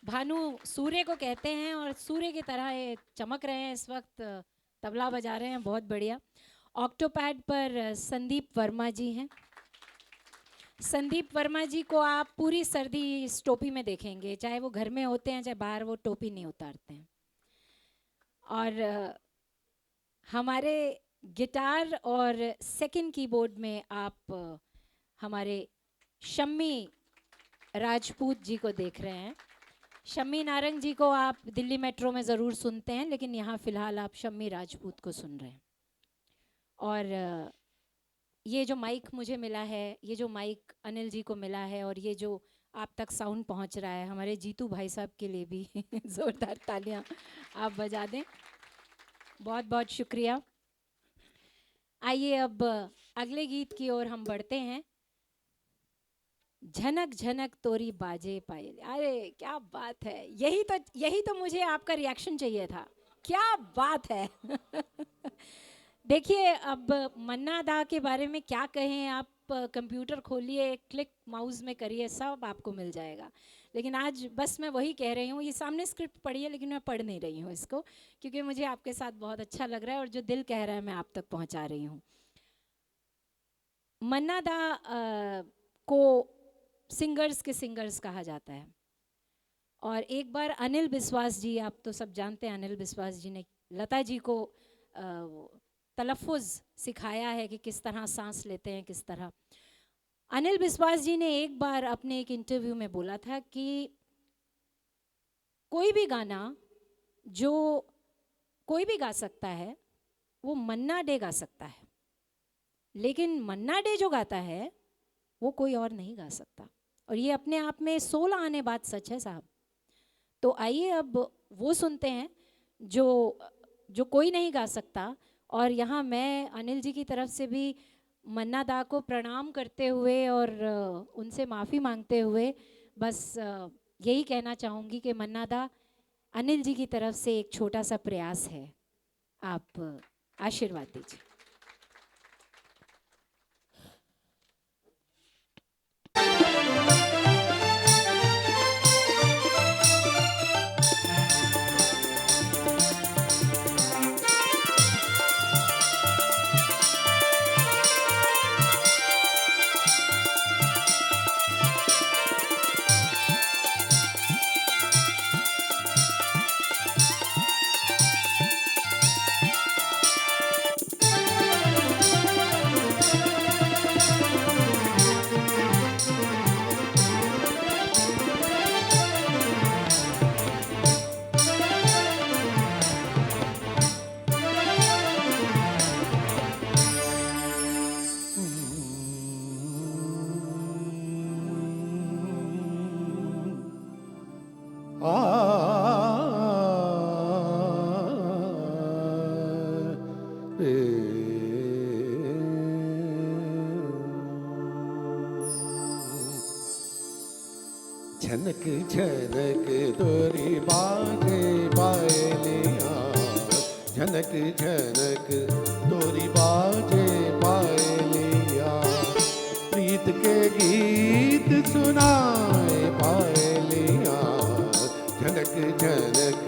भानु सूर्य को कहते हैं और सूर्य की तरह ये चमक रहे हैं इस वक्त, तबला बजा रहे हैं, बहुत बढ़िया। ऑक्टोपैड पर संदीप वर्मा जी हैं। संदीप वर्मा जी को आप पूरी सर्दी इस टोपी में देखेंगे, चाहे वो घर में होते हैं चाहे बाहर, वो टोपी नहीं उतारते हैं। और हमारे गिटार और सेकंड कीबोर्ड में आप हमारे शम्मी राजपूत जी को देख रहे हैं। शम्मी नारंग जी को आप दिल्ली मेट्रो में ज़रूर सुनते हैं, लेकिन यहाँ फ़िलहाल आप शम्मी राजपूत को सुन रहे हैं। और ये जो माइक मुझे मिला है, ये जो माइक अनिल जी को मिला है, और ये जो आप तक साउंड पहुँच रहा है, हमारे जीतू भाई साहब के लिए भी ज़ोरदार तालियां आप बजा दें। बहुत बहुत शुक्रिया। आइए अब अगले गीत की ओर हम बढ़ते हैं। झनक झनक तोरी बाजे पायल। अरे क्या बात है, यही तो मुझे आपका रिएक्शन चाहिए था। क्या बात है। देखिए, अब मन्ना दा के बारे में क्या कहें, आप कंप्यूटर खोलिए, क्लिक माउस में करिए, सब आपको मिल जाएगा। लेकिन आज बस मैं वही कह रही हूँ, ये सामने स्क्रिप्ट पढ़ी है लेकिन मैं पढ़ नहीं रही हूँ इसको, क्योंकि मुझे आपके साथ बहुत अच्छा लग रहा है और जो दिल कह रहा है मैं आप तक पहुँचा रही हूँ। मन्ना दा को सिंगर्स के सिंगर्स कहा जाता है। और एक बार अनिल बिस्वास जी, आप तो सब जानते हैं, अनिल बिस्वास जी ने लता जी को तलफ़ुज़ सिखाया है कि किस तरह सांस लेते हैं, किस तरह। अनिल बिस्वास जी ने एक बार अपने एक इंटरव्यू में बोला था कि कोई भी गाना जो कोई भी गा सकता है वो मन्ना डे गा सकता है, लेकिन मन्ना डे जो गाता है वो कोई और नहीं गा सकता। और ये अपने आप में 16 आने बात सच है साहब। तो आइए अब वो सुनते हैं जो कोई नहीं गा सकता। और यहाँ मैं अनिल जी की तरफ से भी मन्ना दा को प्रणाम करते हुए और उनसे माफ़ी मांगते हुए बस यही कहना चाहूँगी कि मन्ना दा, अनिल जी की तरफ से एक छोटा सा प्रयास है, आप आशीर्वाद दीजिए। झनक झनक तोरी बाजे पायलिया, झनक झनक तोरी बाजे पायलिया, प्रीत के गीत सुनाए पायलिया, झनक झनक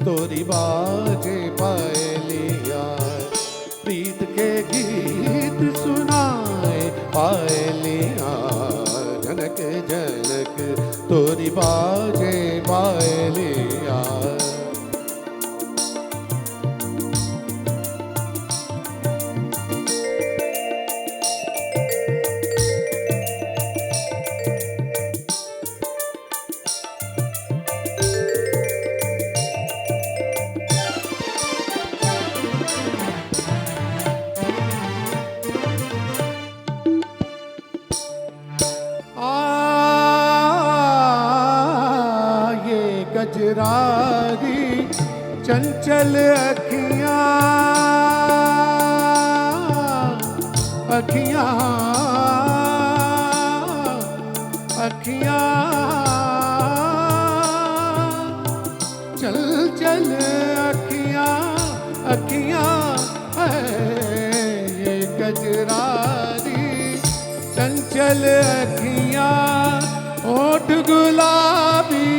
तोरी बाजे पायलिया, प्रीत के गीत सुनाए पायलिया, झनक झनक तोरी बाजे पायलिया। गजरारी चंचल अखियां, अखियां अखियां चल चल अखियां अखियां है ये गजरारी चंचल अखियां, होठ गुलाबी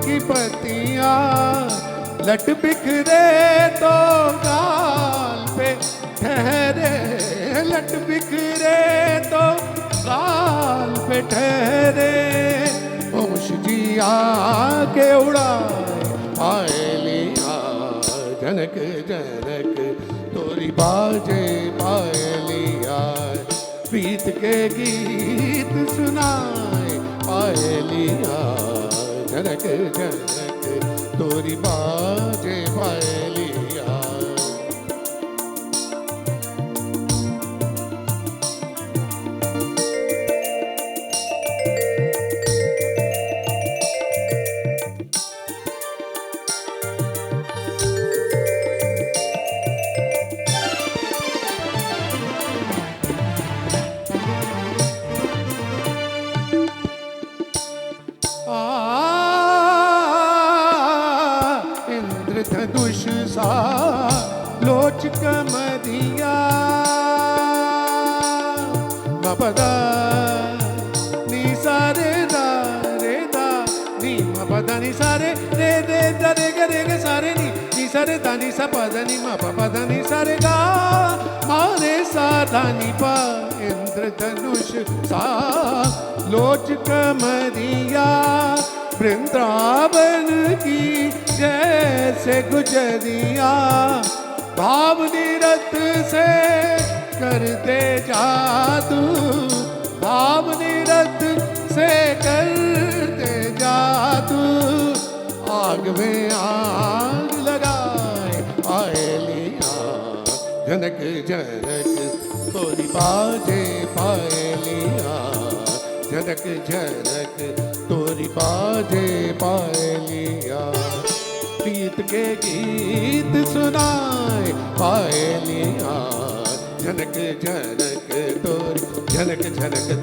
की पत्तियां, लट बिखरे तो गाल पे ठहरे, लट बिखरे तो गाल पे ठहरे, होश जिया के उड़ाए पायलिया, झनक झनक तोरी बाजे पायलिया, प्रीत के गीत सुनाए पायलिया झनक झनक तोरी बाजे पायलिया इंद्रधनुष सा लोच कमरिया मपदा नी सारे दा रे दा नी मपदा नी सारे रे रे दा रे ग रे ग सारे नी सारे दा नी सा पदा नी मपदा नी सारे गा मारे सा दा नी पा इंद्रधनुष सा लोच कमरिया वृंदावन की जैसे गुजरिया भावनी रथ से करते जादू भावनी रथ से करते जादू आग में आग लगाए पायलिया झनक झनक तोरी बाजे पायलिया झनक झनक तोरी बाजे पायलिया प्रीत के गीत सुनाए पायलिया झनक झनक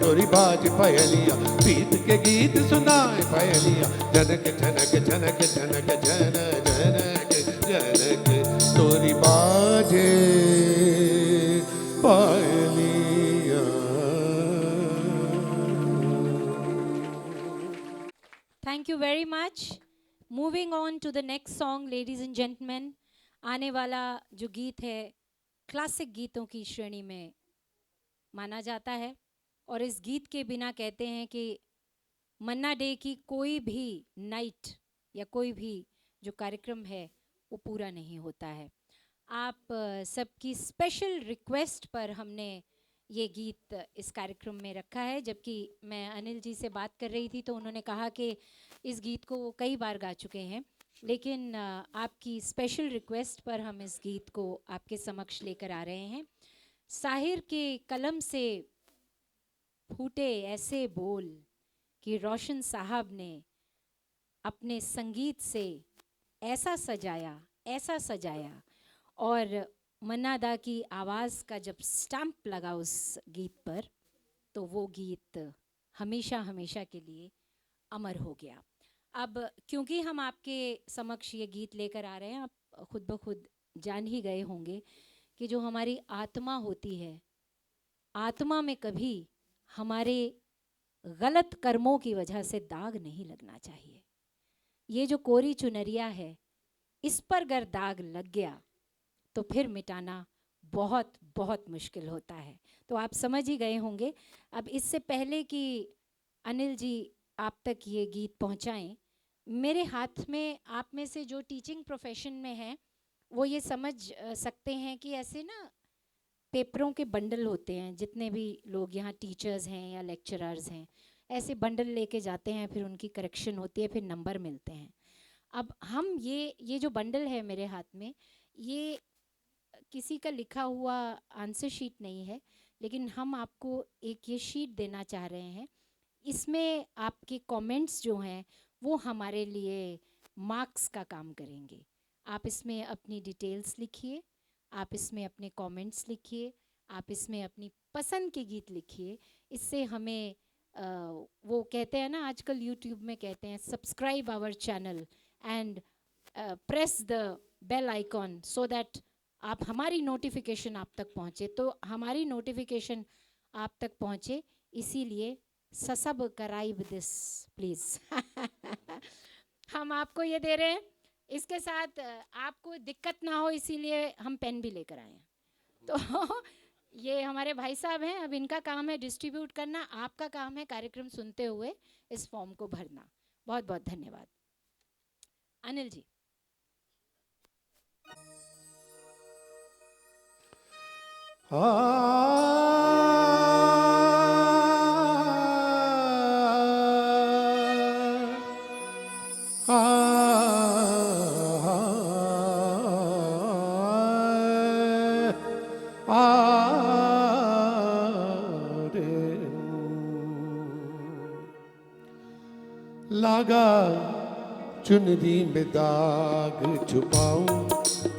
तोरी बाज पायलिया प्रीत के गीत सुनाए पायलिया झनक झनक झनक झनक झन झनक झनक तोरी बाजे पायलिया thank you very much. Moving on to the next song ladies and gentleman. आने वाला जो गीत है क्लासिक गीतों की श्रेणी में माना जाता है और इस गीत के बिना कहते हैं कि मन्ना डे की कोई भी नाइट या कोई भी जो कार्यक्रम है वो पूरा नहीं होता है. आप सबकी स्पेशल रिक्वेस्ट पर हमने ये गीत इस कार्यक्रम में रखा है. जबकि मैं अनिल जी से बात कर रही थी तो उन्होंने कहा कि इस गीत को वो कई बार गा चुके हैं, लेकिन आपकी स्पेशल रिक्वेस्ट पर हम इस गीत को आपके समक्ष लेकर आ रहे हैं. साहिर के कलम से फूटे ऐसे बोल कि रोशन साहब ने अपने संगीत से ऐसा सजाया और मन्ना दा की आवाज़ का जब स्टैम्प लगा उस गीत पर तो वो गीत हमेशा हमेशा के लिए अमर हो गया. अब क्योंकि हम आपके समक्ष ये गीत लेकर आ रहे हैं, आप खुद ब खुद जान ही गए होंगे कि जो हमारी आत्मा होती है, आत्मा में कभी हमारे गलत कर्मों की वजह से दाग नहीं लगना चाहिए. ये जो कोरी चुनरिया है, इस पर अगर दाग लग गया तो फिर मिटाना बहुत बहुत मुश्किल होता है. तो आप समझ ही गए होंगे. अब इससे पहले कि अनिल जी आप तक ये गीत पहुंचाएं, मेरे हाथ में आप में से जो टीचिंग प्रोफेशन में हैं वो ये समझ सकते हैं कि ऐसे ना पेपरों के बंडल होते हैं. जितने भी लोग यहाँ टीचर्स हैं या लेक्चरर्स हैं, ऐसे बंडल लेके जाते हैं, फिर उनकी करेक्शन होती है, फिर नंबर मिलते हैं. अब हम ये जो बंडल है मेरे हाथ में, ये किसी का लिखा हुआ आंसर शीट नहीं है, लेकिन हम आपको एक ये शीट देना चाह रहे हैं. इसमें आपके कमेंट्स जो हैं वो हमारे लिए मार्क्स का काम करेंगे. आप इसमें अपनी डिटेल्स लिखिए, आप इसमें अपने कमेंट्स लिखिए, आप इसमें अपनी पसंद के गीत लिखिए. इससे हमें वो कहते हैं ना, आजकल यूट्यूब में कहते हैं subscribe our channel and press the bell icon so that आप हमारी नोटिफिकेशन आप तक पहुँचे. तो हमारी नोटिफिकेशन आप तक पहुँचे, इसीलिए ससब कराइब दिस प्लीज़. हम आपको ये दे रहे हैं. इसके साथ आपको दिक्कत ना हो इसीलिए हम पेन भी लेकर आए हैं. तो ये हमारे भाई साहब हैं, अब इनका काम है डिस्ट्रीब्यूट करना, आपका काम है कार्यक्रम सुनते हुए इस फॉर्म को भरना. बहुत बहुत धन्यवाद. अनिल जी. आ, आ, रे लागा चुनरी में दाग छुपाऊं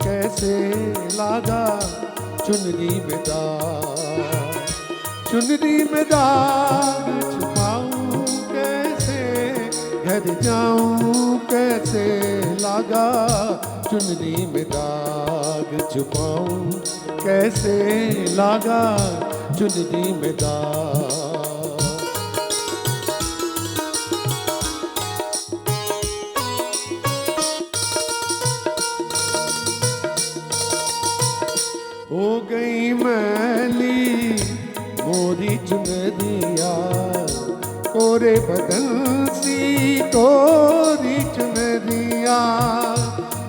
कैसे, लागा चुनरी में दाग, चुनरी में दाग छुपाऊं कैसे, घर जाऊं कैसे, लागा चुनरी में दाग छुपाऊं कैसे, लागा चुनरी में दाग। हो गई मैली मोरी चुनरिया, कोरे बदन सी कोरी चुनरिया,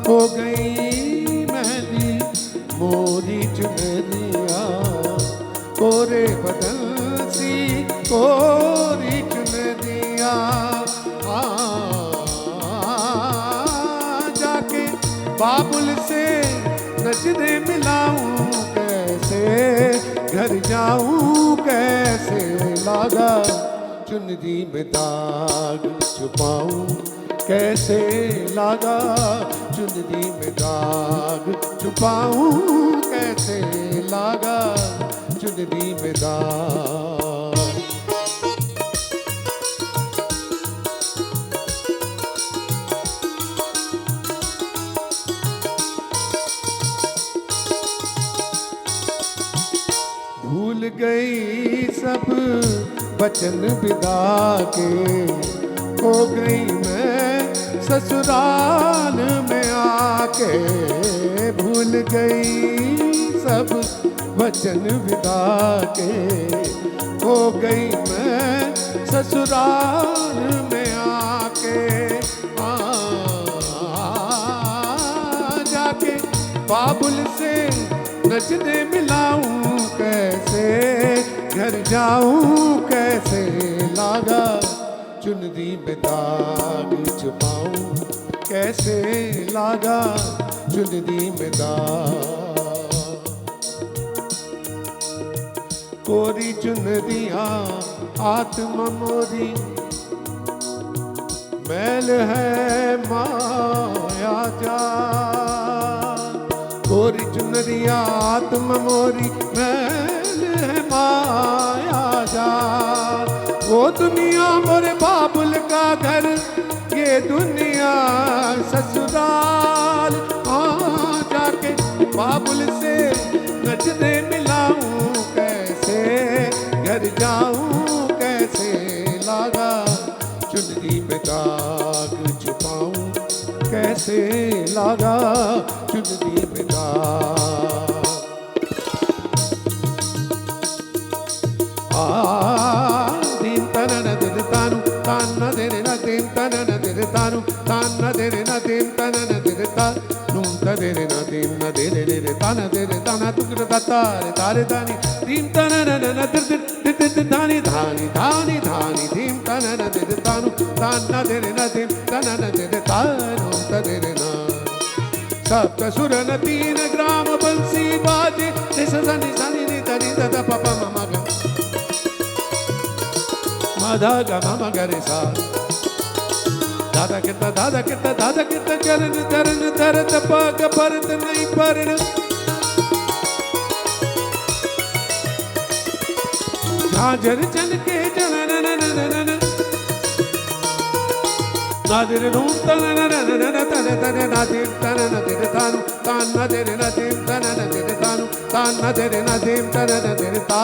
हो गई मैली मोरी चुनरिया, कोरे बदन सी कोरी चुनरिया, जाके बाबुल से नजरे मिलाऊं कैसे, घर जाऊं कैसे, लागा चुनरी में दाग छुपाऊं कैसे, लागा चुनरी में दाग छुपाऊं कैसे, लागा चुनरी में दाग। भूल गई सब वचन विदा के, हो गई मैं ससुराल में आके, भूल गई सब वचन विदा के, हो गई मैं ससुराल में आके, जाके बाबुल से नजरे मिलाऊं कैसे, घर जाऊं कैसे, लागा चुनरी में दाग छुपाऊं कैसे, लागा चुनरी में दाग। कोरी चुनरिया आत्मा मोरी, मैल है माया जा, कोरी चुनरिया आत्मा मोरी मैल है माया जा, वो दुनिया मोरे बाबुल का घर, ये दुनिया ससुराल, जाके बाबुल से नजरे मिलाऊं कैसे, घर जाऊं कैसे, लागा चुनरी में दाग छुपाऊं कैसे, लागा चुनरी में दाग। दीन तनन दिल तानु तान दिल न दीन तनन दिल तानु तान दिल न दीन तनन दिल तानु तदिल न दीन न दिल दिल तान दिल ताना तुकर तारे तारे दानी दीन तनन न दिल दिल धानी धानी धानी धानी दीन तनन दिल तानु तान दिल न दीन तनन दिल तानु तदिल न सप्त सुर न तीन ग्राम बंसी बाजे निस सनि सनि नि तनि द प प म ग धा ग म ग रे सा, दादा किता चरण चरण धरत पग परत नहीं परण, झांझर चल के जनन नन नादिर नूं तन तन तन नादिर तन नदिर तानु तान नदिर नदिर तन नदिर तानु तान नदिर नदिर तन नदिर ता।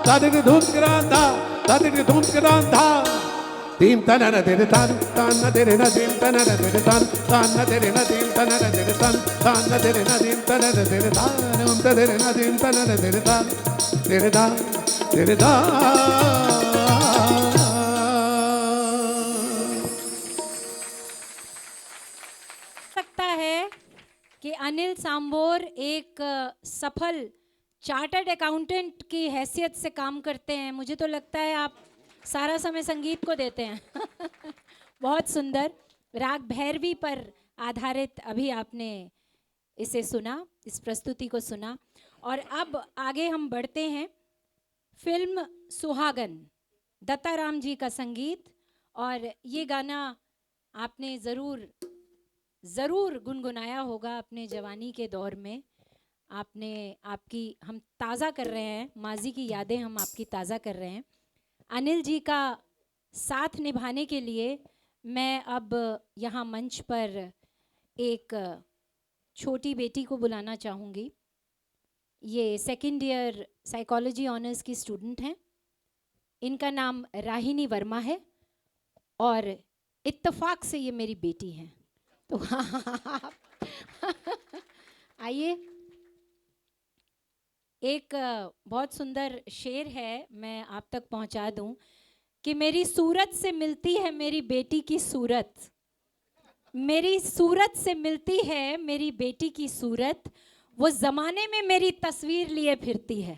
तादिर धूम करांधा तादिर धूम करांधा तीम तनन तेरे तान तान तेरे न तीम तनन तेरे तान तेरे न तीम तनन तेरे तान तेरे न तीम तनन तेरे तान उम तेरे न तीम तनन तेरे तान तेरे तान तेरे तान। लगता है कि अनिल सांभोर एक सफल चार्टर्ड अकाउंटेंट की हैसियत से काम करते हैं। मुझे तो लगता है आप सारा समय संगीत को देते हैं। बहुत सुंदर राग भैरवी पर आधारित अभी आपने इसे सुना, इस प्रस्तुति को सुना। और अब आगे हम बढ़ते हैं। फिल्म सुहागन, दत्ताराम जी का संगीत, और ये गाना आपने ज़रूर गुनगुनाया होगा अपने जवानी के दौर में। हम ताज़ा कर रहे हैं, माजी की यादें हम आपकी ताज़ा कर रहे हैं। अनिल जी का साथ निभाने के लिए मैं अब यहाँ मंच पर एक छोटी बेटी को बुलाना चाहूँगी। ये सेकंड ईयर साइकोलॉजी ऑनर्स की स्टूडेंट हैं। इनका नाम राहिनी वर्मा है और इत्तेफाक से ये मेरी बेटी हैं। तो आइए, एक बहुत सुंदर शेर है, मैं आप तक पहुंचा दूं कि मेरी सूरत से मिलती है मेरी बेटी की सूरत, मेरी सूरत से मिलती है मेरी बेटी की सूरत, वो ज़माने में मेरी तस्वीर लिए फिरती है।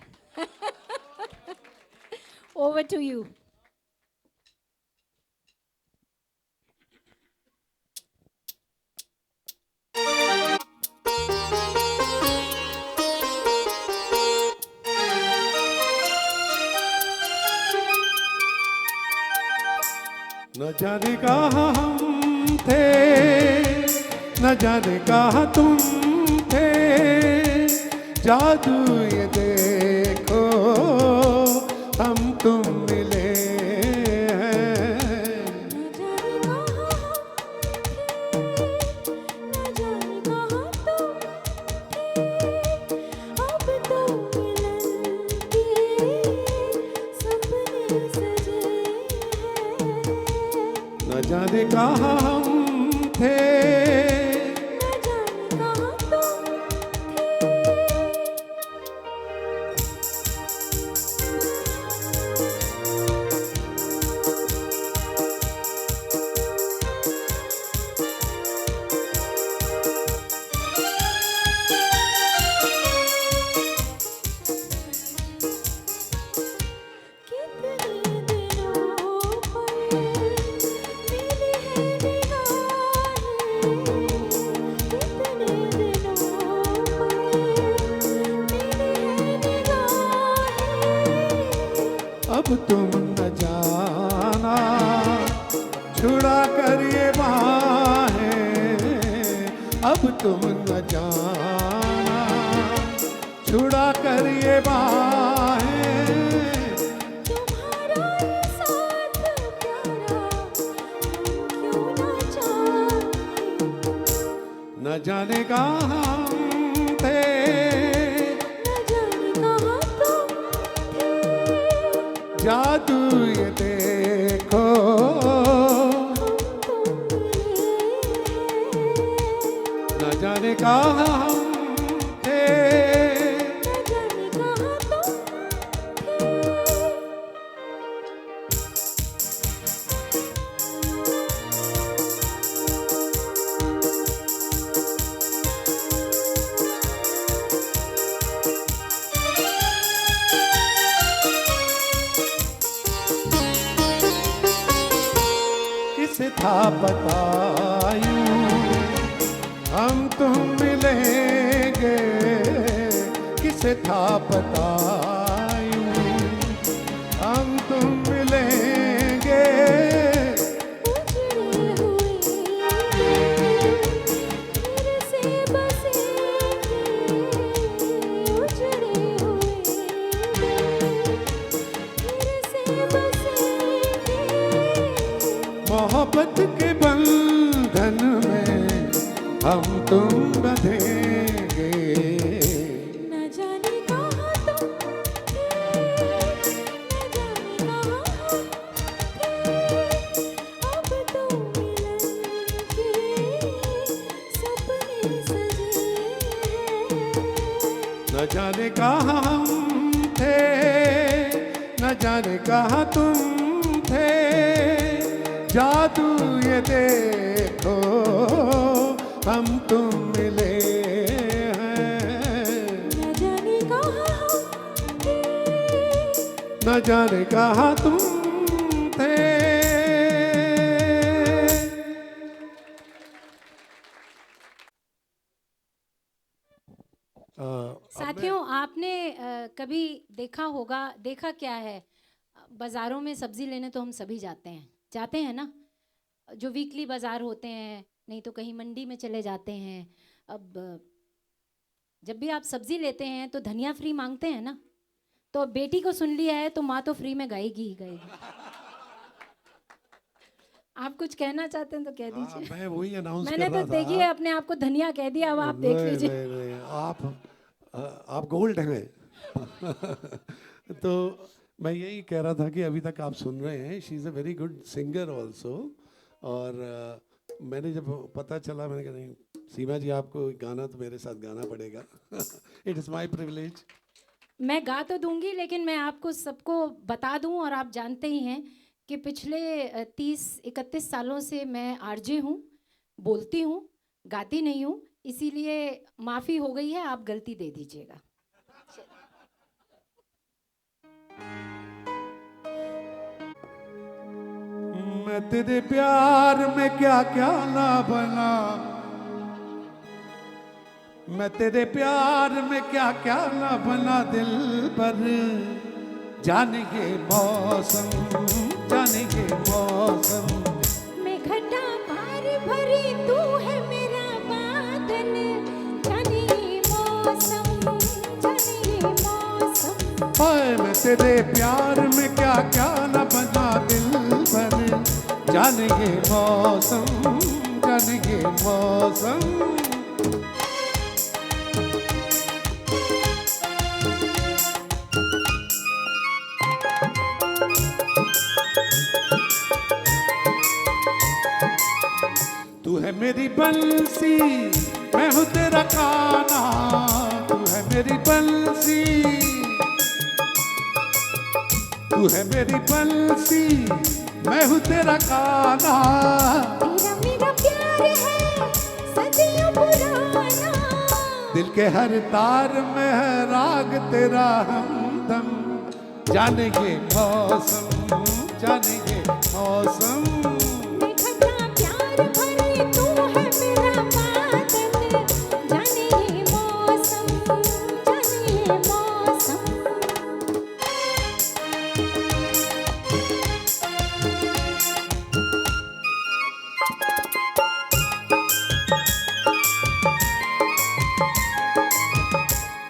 Over to you. न जाने कहाँ हम थे, न जाने कहाँ तुम थे, जादू ये देखो हम तुम मिले हैं। न जाने कहाँ हम थे, अब तुम न जाना छुड़ा कर ये बाहें, अब तुम न जाना छुड़ा कर ये बाहें। तुम्हारा ये साथ प्यारा क्यों ना चाहे, न जाने कहाँ हम थे, न जाने कहाँ तुम थे, जादू ये देखो न जाने कहाँ हम थे। न जाने कहाँ तुम थे। किसे था पता यूं हम तुम मिलेंगे, किसे था पता यूं हम तुम मिलेंगे। उजड़े हुए फिर से बसेंगे, उजड़े हुए फिर से बसेंगे। मोहब्बत के बंधन में हम तुम बंधेंगे। न जाने कहाँ तुम थे, जाने कहाँ हम थे, न जाने कहाँ तुम थे, जादू ये देखो हम तुम मिले हैं। न जाने कहाँ हम थे, न जाने कहाँ तुम थे। साथियों, आपने कभी देखा होगा, देखा क्या है, बाज़ारों में सब्ज़ी लेने तो हम सभी जाते हैं ना, जो वीकली बाज़ार होते हैं, नहीं तो कहीं मंडी में चले जाते हैं। अब जब भी आप सब्ज़ी लेते हैं तो धनिया फ्री मांगते हैं ना, तो बेटी को सुन लिया है तो माँ तो फ्री में गाएगी ही गाएगी। आप कुछ कहना चाहते हैं तो कह दीजिए। मैं वही अनाउंस मैंने कर रहा तो था। देखिए अपने आप को धनिया कह दिया, अब आप देख नहीं, लीजिए। नहीं, नहीं, आप गोल्ड हैं। तो मैं यही कह रहा था कि अभी तक आप सुन रहे हैं, she is a very good singer also. और मैंने जब पता चला, मैंने कहा नहीं सीमा जी, आपको गाना तो मेरे साथ गाना पड़ेगा। It is my privilege. मैं गा तो दूंगी, लेकिन मैं आपको सबको बता दूं, और आप जानते ही हैं कि पिछले 30-31 सालों से मैं आरजे हूँ, बोलती हूँ, गाती नहीं हूँ, इसीलिए माफ़ी हो गई है, आप गलती दे दीजिएगा। मैं तेरे प्यार में क्या क्या ना बना, मैं तेरे प्यार में क्या क्या ना बना दिल पर, जाने के मौसम, जाने के मौसम। मैं घटा पार भरी तू है मेरा बादल, जाने ये मौसम, जाने ये मौसम। हाय मैं तेरे प्यार में क्या क्या ना बना दिल पर, जाने के मौसम, जाने के मौसम। तू है मेरी बंसी, मैं हूँ तेरा कान्हा, तू है मेरी बंसी, तू है मेरी बंसी, मैं हूँ तेरा कान्हा। तेरा मेरा प्यार है सदियों पुराना, दिल के हर तार में है राग तेरा हमदम, जाने के मौसम, जाने के मौसम। मैं घटा प्यार भरी तू है मेरा बादल, जाने ये मौसम, जाने ये मौसम।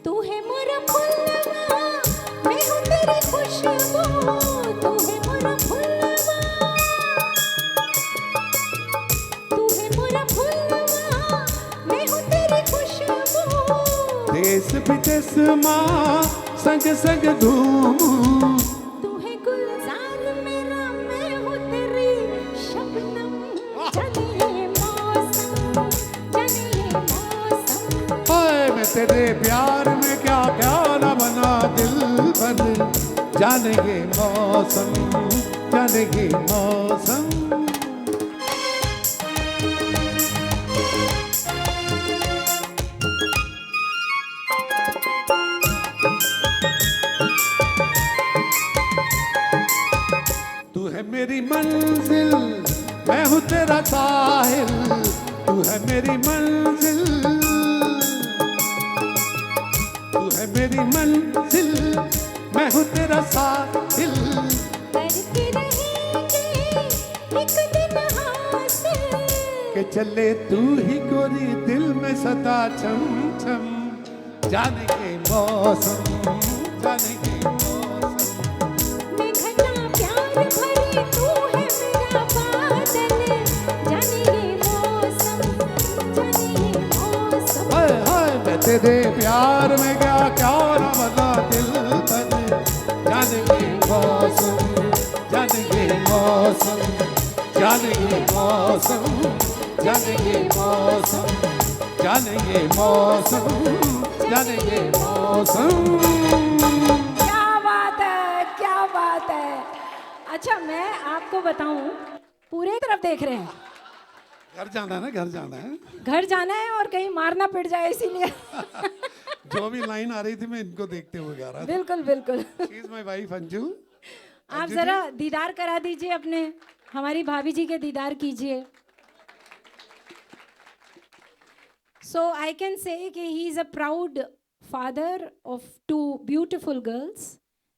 तू है मोरा फुलवा, मैं हूँ तेरी खुशबू, तू है मोरा फुलवा, तू है मोरा फुलवा, मैं हूँ तेरी खुशबू। देश विदेश माँ संग संग धूम, तू है गुलजार मेरा, मैं हूँ तेरी शबनम, जाने ये मौसम, जाने ये मौसम। हाय मैं तेरे प्यार में क्या क्या ना बना दिल पर, जाने के मौसम, जाने के मौसम। तू है मेरी मंजिल, मैं हूँ तेरा साहिल, तू है मेरी मंजिल, तू है मेरी मंजिल, मैं हूँ तेरा साहिल। करके रहेंगे एक दिन हासिल, के चले तू ही गोरी दिल में सदा छम छम, जाने के मौसम, जाने के मौसम। मैं घटा प्यार भरी तू है मेरा बादल, जाने ये मौसम, जाने ये मौसम। हाय हाय मैं तेरे प्यार में क्या क्या ना बना दिल पर, जाने के मौसम, जाने के मौसम, जाने के मौसम, जाने के मौसम, जाने ये मौसम, जाने ये मौसम। क्या बात है, क्या बात है। अच्छा मैं आपको बताऊं, पूरे तरफ देख रहे हैं, घर जाना है ना, घर जाना है। घर जाना है और कहीं मारना पिट जाए इसीलिए। जो भी लाइन आ रही थी मैं इनको देखते हुए गा रहा था। बिल्कुल बिल्कुल। She is my wife Anju. आप अंजू जरा दीदार करा दीजिए अपने, हमारी भाभी जी के दीदार कीजिए। So I can say कि he is a proud father of 2 beautiful girls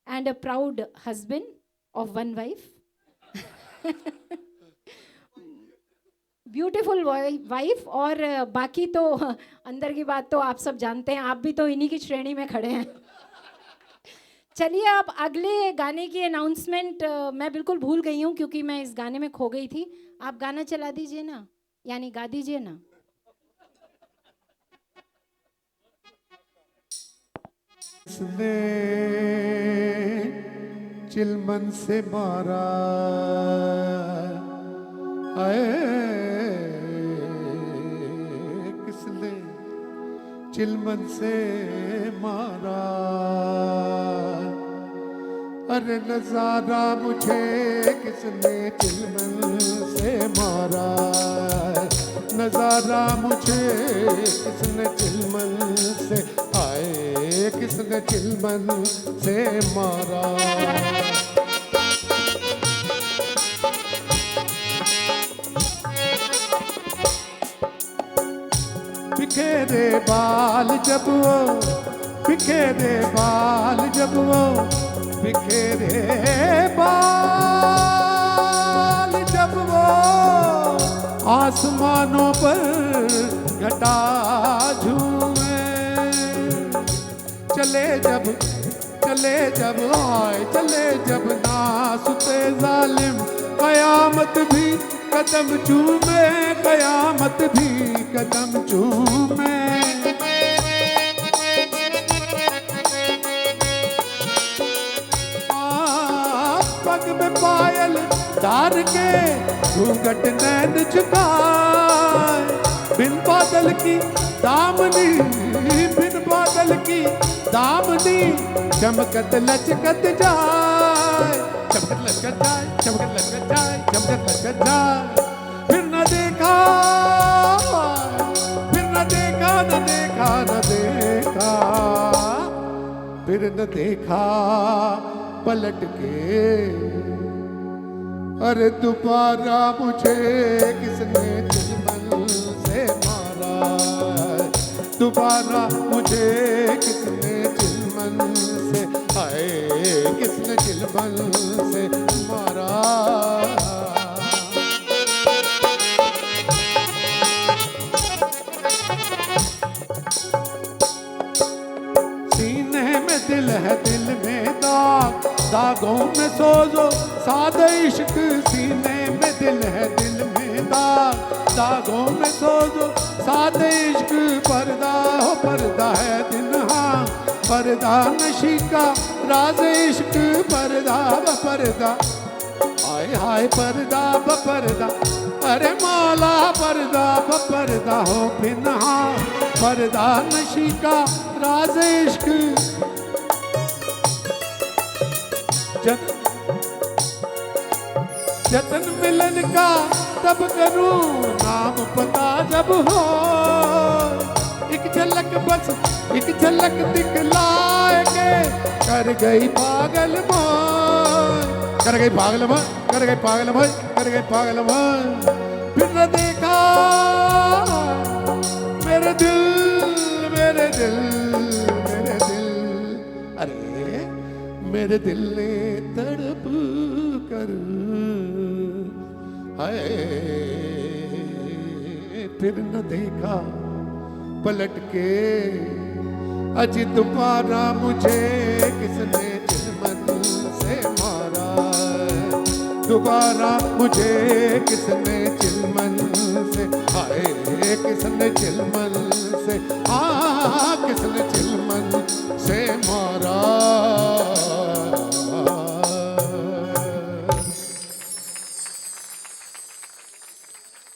and a proud husband of 1 wife. Beautiful wife. और बाकी तो अंदर की बात तो आप सब जानते हैं, आप भी तो इन्हीं की श्रेणी में खड़े हैं। चलिए अब अगले गाने की अनाउंसमेंट मैं बिल्कुल भूल गई हूँ क्योंकि मैं इस गाने में खो गई थी। आप गाना चला दीजिए ना, यानी गा दीजिए ना। किसने चिलमन से मारा, आए किसने चिलमन से मारा। अरे नजारा मुझे किसने चिलमन से मारा, नजारा मुझे किसने चिलमन से, आए किसने चिलमन से मारा। बिखेरे बाल जब वो, बिखेरे बाल जब वो, बिखेरे बाल जब वो आसमानों पर घटा झूमे। चले जब, चले जब, आए चले जब नासुते जालिम, कयामत भी कदम चूमे, कयामत भी कदम चूमे। पग में पायल डार के घूंघट नैन झुकाए, बिन बादल की दामनी, बिन बादल की दामनी चमकत लचकत जाए, चमकत लचकत जाए, चमकत लचकत जाए, चमकत लचकत जाए। फिर न देखा, फिर न देखा, न देखा, न देखा, फिर न देखा पलट के। अरे दोबारा मुझे किसने चिलमन से मारा, दोबारा मुझे किसने चिलमन से, आए किसने चिलमन से मारा। सीने में दिल है, दिल में दाग, दागों में सोजो सादा इश्क। सीने में दिल है, दिल में दाग, दागों में सोजो सादा इश्क। पर्दा हो पर्दा है दिन, हाँ पर्दा नशी का राज इश्क। पर्दा ब पर्दा, हाय हाय पर्दा ब पर्दा, अरे मौला पर्दा ब पर्दा हो पिन्हा। पर्दा नशी का राज इश्क। जतन मिलन का तब करूं, नाम पता जब हो। एक झलक बस, एक झलक दिखलाए के कर गई पागल मोय, कर गई पागल मोय, कर गई पागल मोय, कर गई पागल मोय। फिर न देखा मेरे दिल, मेरे दिल, मेरे दिल, अरे मेरे दिल ने तड़प कर, हाय फिर न देखा पलट के। अज दोबारा मुझे किसने चिलमन से मारा, दोबारा मुझे किसने चिलमन से, हाय किसने चिलमन से, हाँ किसने चिलमन से मारा।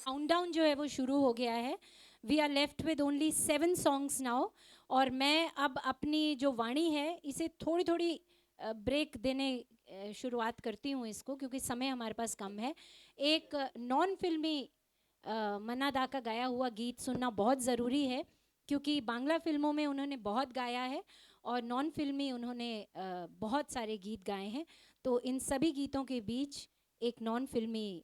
काउंटडाउन जो है वो शुरू हो गया है। We are left with only 7 songs now. और मैं अब अपनी जो वाणी है इसे थोड़ी थोड़ी ब्रेक देने शुरुआत करती हूँ इसको, क्योंकि समय हमारे पास कम है। एक नॉन फिल्मी मन्ना दा का गाया हुआ गीत सुनना बहुत ज़रूरी है, क्योंकि बांग्ला फिल्मों में उन्होंने बहुत गाया है और नॉन फिल्मी उन्होंने बहुत सारे गीत गाए हैं। तो इन सभी गीतों के बीच एक नॉन फिल्मी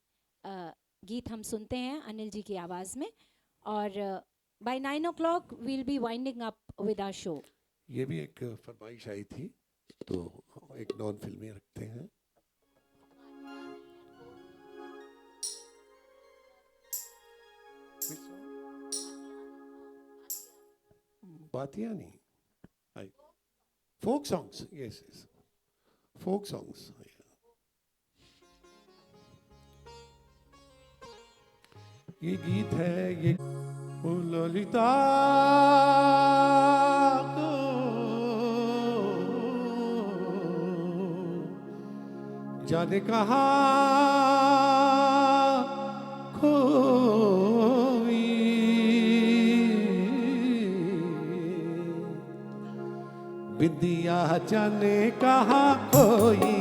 गीत हम सुनते हैं अनिल जी की आवाज़ में। और by 9 o'clock will be winding up with our show. ये भी एक फरमाइश आई थी, तो एक नॉन फिल्मी रखते हैं। बातिया नहीं, I folk songs, yes yes, folk songs. ये गीत है ये ओ ललिता को जाने कहाँ खोई, विद्या जाने कहाँ खोई,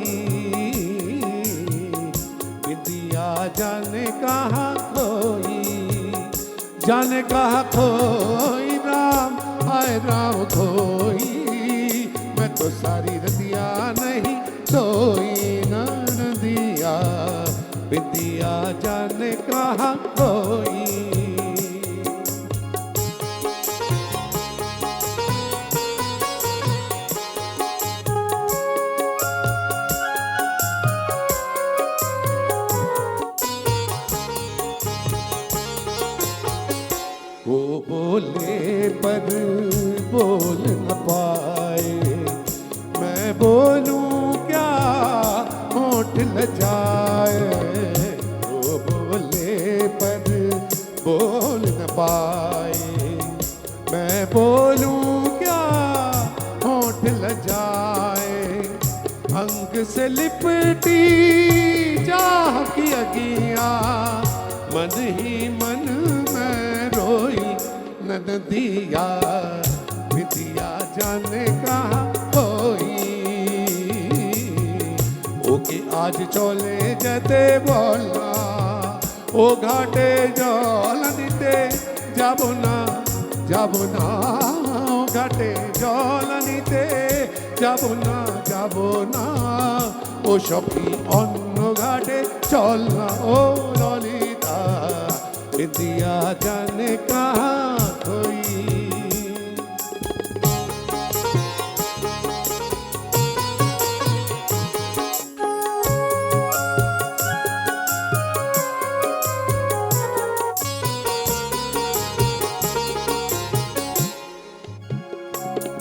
विद्या जाने कहाँ खोई, जाने कहाँ खोई राम, हाय राम खोई। मैं तो सारी रतिया नहीं सोई न नदिया, विद्या जाने कहाँ खोई। वो बोले पर बोल न पाए, मैं बोलूं क्या होठ लजाए। वो बोले पर बोल न पाए, मैं बोलूं क्या होठ लजाए। अंग से लिपटी चाह की अगियां, मन ही मन में रोई नदिया, विद्या जाने कहाँ खोई। ओके आज चले जते बोला, ओ घाटे जल निते जाबो ना, जाबो ना, ओ घाटे जल निते जाबो ना, जाबो ना। ओ सखी अन्न घाटे चल ना, ओ ललिता, विद्या जाने कहाँ खोई।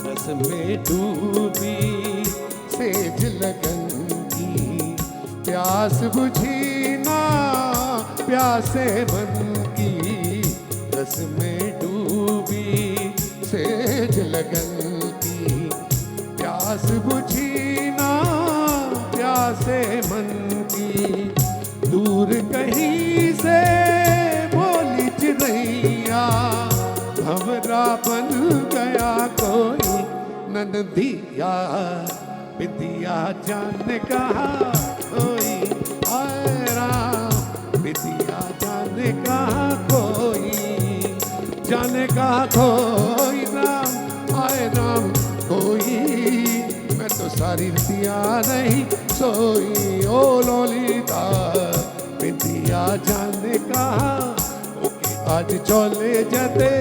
रस में डूबी सेज लगन की, प्यास बुझी ना प्यासे मन की। रस में डूबी सेज लगन की, प्यास बुझी ना प्यासे मन की। दूर कहीं से बोली चिड़ैया, भंवरा बन गया कोई नदिया, विद्या जाने कहाँ खोई। हाय राम, विद्या जाने कहाँ खोई, जाने कहाँ खोई राम, हाय राम कोई। मैं तो सारी रतिया नहीं सोई, ओ ललिता, विद्या जाने कहाँ। ओके आज चले जाते,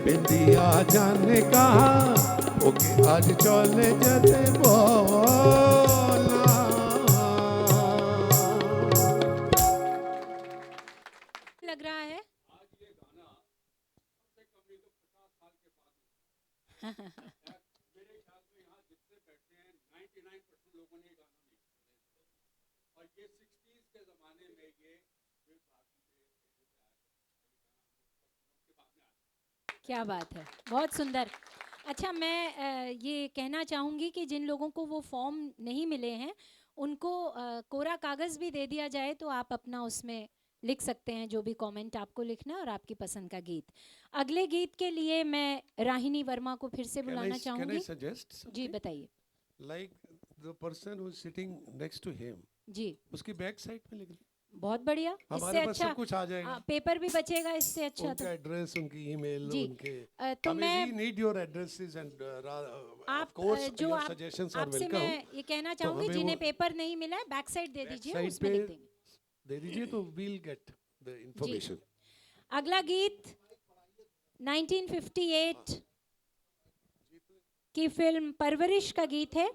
विद्या जाने कहाँ। ओके आज चले जाते बोला। लग रहा है आज ये गाना सबसे कम नहीं तो 50 साल के बाद मेरे ख्याल में यहाँ जितने बैठे हैं 99% लोगों ने ये गाना नहीं सुना। और ये 60s के ज़माने में ये क्या बात है, बहुत सुंदर। अच्छा, मैं ये कहना चाहूँगी कि जिन लोगों को वो फॉर्म नहीं मिले हैं उनको कोरा कागज़ भी दे दिया जाए तो आप अपना उसमें लिख सकते हैं जो भी कमेंट आपको लिखना है और आपकी पसंद का गीत। अगले गीत के लिए मैं राहिनी वर्मा को फिर से बुलाना Can I चाहूंगी। suggest जी something? बताइए। Like the person who is sitting next to him, जी उसकी बैक साइड में लिख ली, बहुत बढ़िया, इससे हमारे पास अच्छा सब कुछ आ जाएगा। पेपर भी बचेगा इससे अच्छा। उनका तो एड्रेस, उनकी ईमेल, जी, उनके तो मैं we need your addresses and आप of course जो your आप suggestions are आपसे welcome। मैं ये कहना तो चाहूंगी हमें जिन्हें वो पेपर नहीं मिला है बैक साइड दे बैक दीजिए, साइड उसमें पे लिख देंगे। दे दीजिए तो we'll get the information। अगला गीत 1958 की फिल्म परवरिश का गीत है।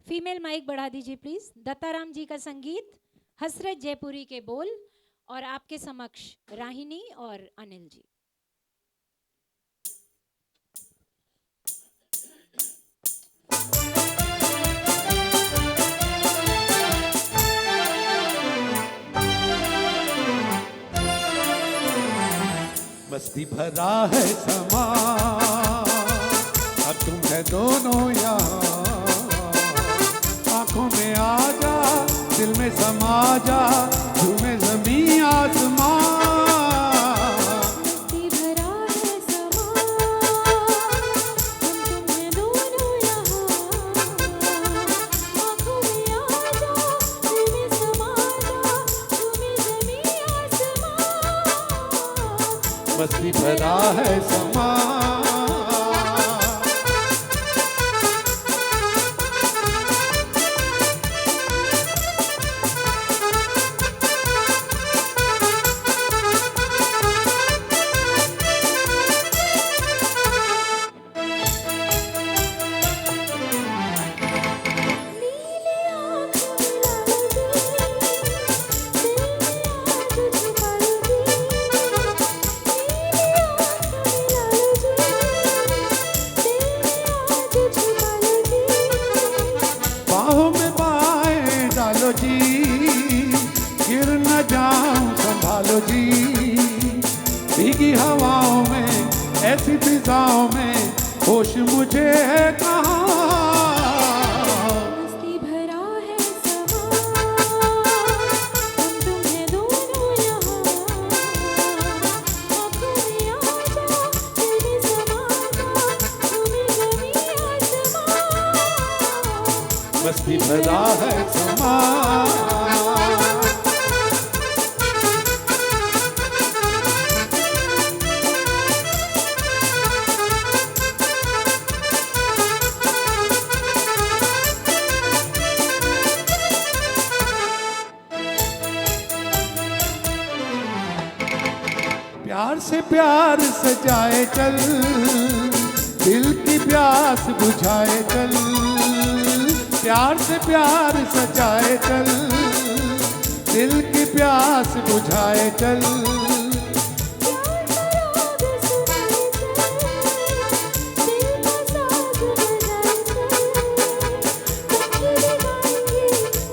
फीमेल माइक बढ़ा दीजिए प्लीज। दत्ताराम जी का संगीत, हसरत जयपुरी के बोल और आपके समक्ष राहिनी और अनिल जी। मस्ती भरा है समा, अब तुम है दोनों यहाँ, आंखों में आ जा, दिल में समा जा, झूमे जमीन आसमां। मस्ती भरा है समा, हम तुम हैं दोनों यहाँ, आँखों में आ जा, दिल में समा जा, झूमे ज़मीं आसमां। मस्ती भरा है समा। नीले आँख मिला लगी, दिल में आज छुपा लगी। नीले आँख मिला लगी, दिल में आज छुपा लगी। बाहों में बाहें डालो जी, गिर न जाऊं संभालो जी, भीगी हवाओं में, ऐसी फिजाओं में, होश मुझे है कहाँ। मस्ती भरा है समा, हम तुम हैं दोनों यहाँ, आँखों में आ जा, दिल में समा जा, झूमे ज़मीं आसमां। मस्ती भरा है समा। प्यार से प्यार सजाए चल, दिल की प्यास बुझाए चल, प्यार से प्यार सजाए चल, दिल की प्यास बुझाए चल। प्यार का राग सुनाए चल, दिल का साज बजाए चल, पंछी गाएंगे,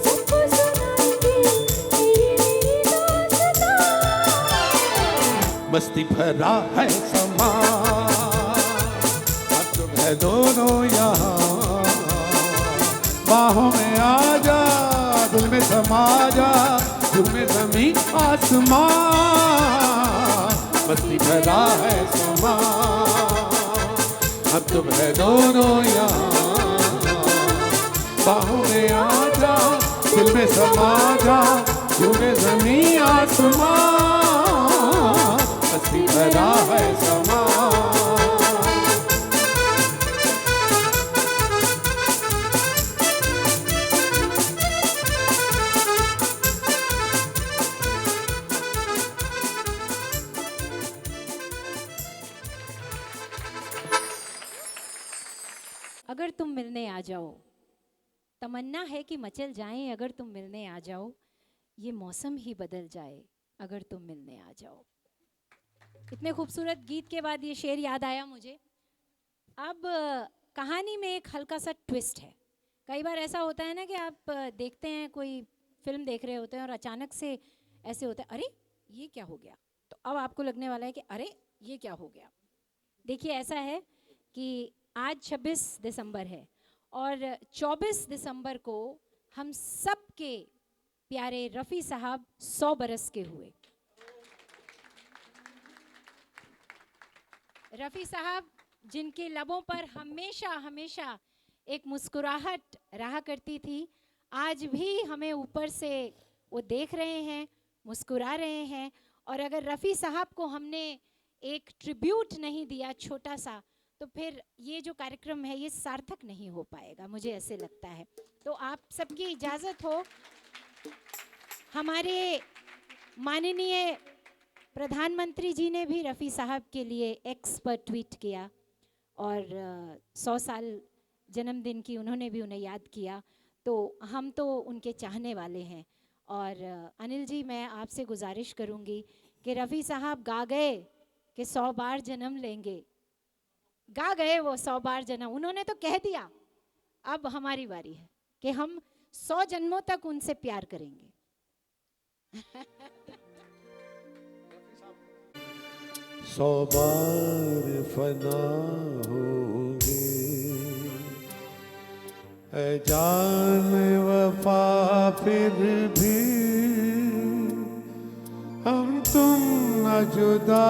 सबको सुनाएंगे, मेरी दास्तां। मस्ती भरा है समा, अब तुम है दोनों यहाँ, बाहों में आ जा, दिल में समा जा, झूमे जमीन आसमां। मस्ती भरा है समा, अब तुम है दोनों यहाँ, बाहों में आ जा, दिल में समा जा, झूमे जमीन आसमां। मस्ती भरा है समा। अगर तुम मिलने आ जाओ, तमन्ना है कि मचल जाएं अगर तुम मिलने आ जाओ, ये मौसम ही बदल जाए अगर तुम मिलने आ जाओ। इतने खूबसूरत गीत के बाद ये शेर याद आया मुझे। अब कहानी में एक हल्का सा ट्विस्ट है। कई बार ऐसा होता है ना कि आप देखते हैं, कोई फिल्म देख रहे होते हैं और अचानक से ऐसे होता है, अरे ये क्या हो गया, तो अब आपको लगने वाला है कि अरे ये क्या हो गया। देखिए ऐसा है कि आज 26 दिसंबर है और 24 दिसंबर को हम सब के प्यारे रफ़ी साहब 100 बरस के हुए। रफ़ी साहब जिनके लबों पर हमेशा हमेशा एक मुस्कुराहट रहा करती थी, आज भी हमें ऊपर से वो देख रहे हैं, मुस्कुरा रहे हैं। और अगर रफ़ी साहब को हमने एक ट्रिब्यूट नहीं दिया छोटा सा, तो फिर ये जो कार्यक्रम है ये सार्थक नहीं हो पाएगा, मुझे ऐसे लगता है। तो आप सबकी इजाज़त हो, हमारे माननीय प्रधानमंत्री जी ने भी रफ़ी साहब के लिए एक्स पर ट्वीट किया और 100 साल जन्मदिन की उन्होंने भी उन्हें याद किया। तो हम तो उनके चाहने वाले हैं। और अनिल जी, मैं आपसे गुजारिश करूंगी कि रफ़ी साहब गा गए कि 100 बार जन्म लेंगे, गा गए वो 100 बार जन्म, उन्होंने तो कह दिया। अब हमारी बारी है कि हम 100 जन्मों तक उनसे प्यार करेंगे। 100 बार फना होंगे है जान वफा, फिर भी हम तुम न जुदा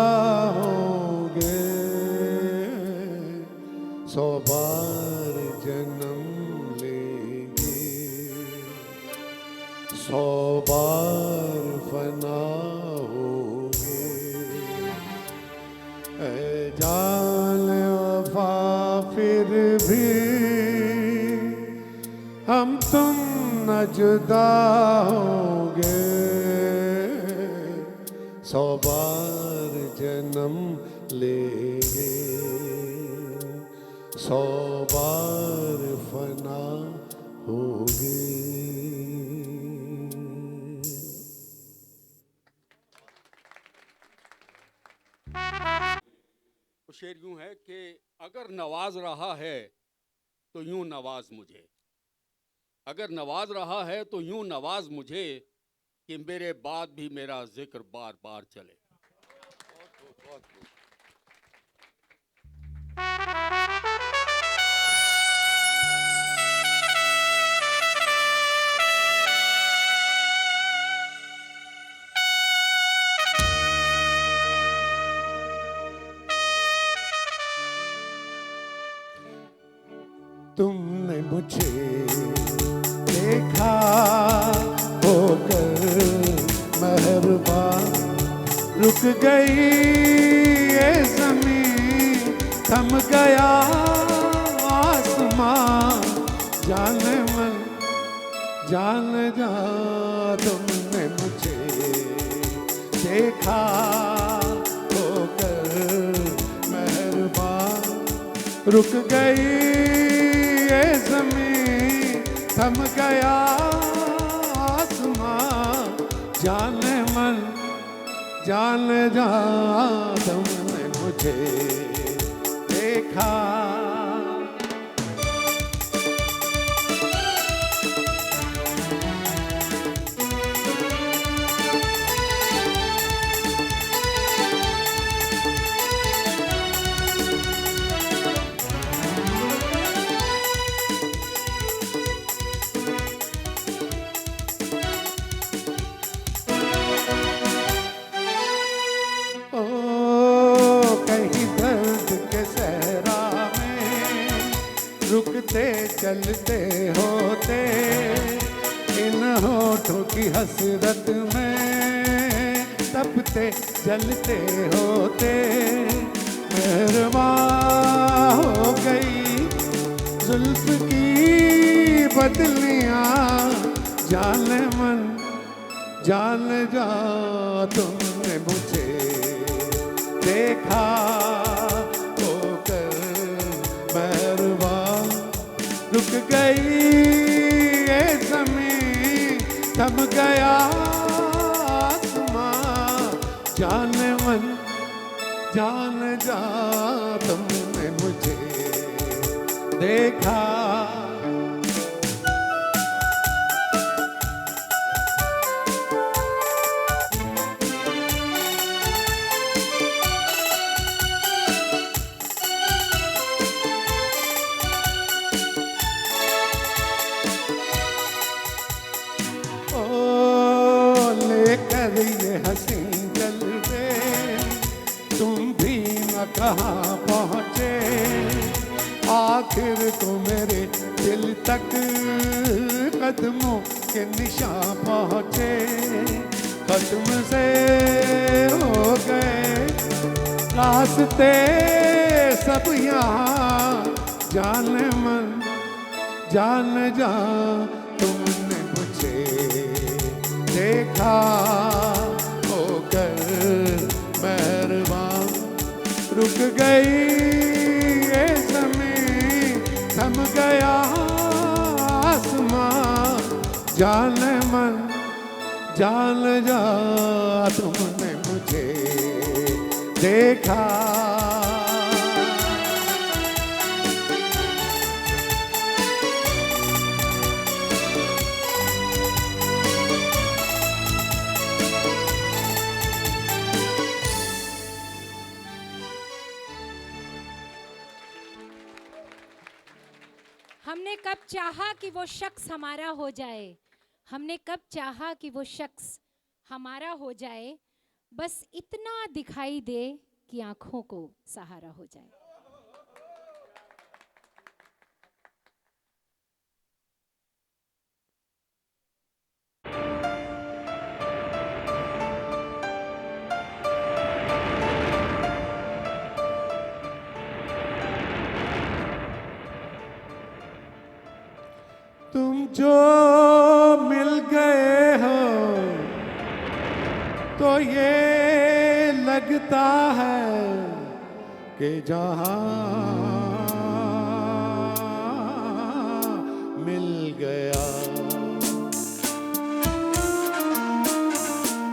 होंगे। 100 बार जन्म लेंगे, 100 बार फना होंगे है जान वफा, फिर भी हम तुम न जुदा होंगे। 100 बार जन्म लेंगे, 100 बार फना होंगे। तो शेर यूं है कि अगर नवाज रहा है तो यूं नवाज मुझे, अगर नवाज रहा है तो यूं नवाज मुझे कि मेरे बाद भी मेरा जिक्र बार बार चले। तुमने मुझे देखा होकर मेहरबान, रुक गई ये ज़मीं, थम गया आसमां, जाने मन जान जा। तुमने मुझे देखा होकर मेहरबान, रुक गई ये ज़मीं, थम गया आसमां, जाने मन जान जा। तुमने मुझे देखा, रुकते चलते होते इन होठों की हसरत में, तपते जलते होते मेहरबान हो गई जुल्फ की बदलियां, जाने मन जान जा। तुमने मुझे देखा होकर मेहरबान, रुक गई ये ज़मीं, थम गया आसमां, जाने मन जान जा। तुमने मुझे देखा, कर ये हसीन जलवे, तुम भी न कहाँ पहुँचे, आखिर तो मेरे दिल तक कदमों के निशान पहुँचे। खत्म से हो गए रास्ते सब यहाँ, जाने मन जान जा, तुमने मुझे देखा होकर मेहरबान। रुक गई ये ज़मीं, थम गया आसमां, जाने मन जान जा, तुमने मुझे देखा। हमने कब चाहा कि वो शख्स हमारा हो जाए, हमने कब चाहा कि वो शख्स हमारा हो जाए, बस इतना दिखाई दे कि आंखों को सहारा हो जाए। तुम जो मिल गए हो तो ये लगता है कि जहां मिल गया,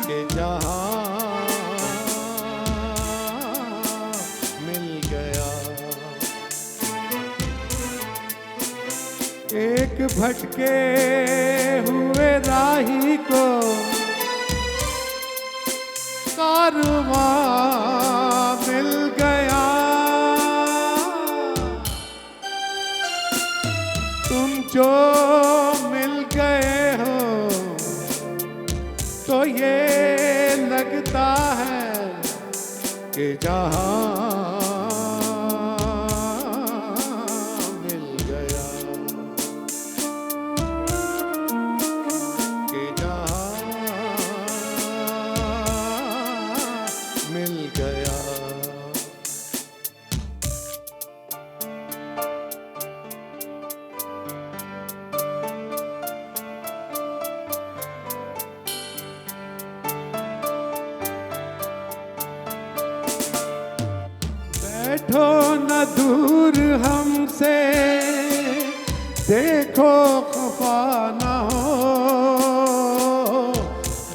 कि जहां मिल गया। एक भटके हुए राही को कारवां मिल गया, तुम जो मिल गए हो तो ये लगता है कि जहां बैठो न दूर हमसे, देखो खफा न हो।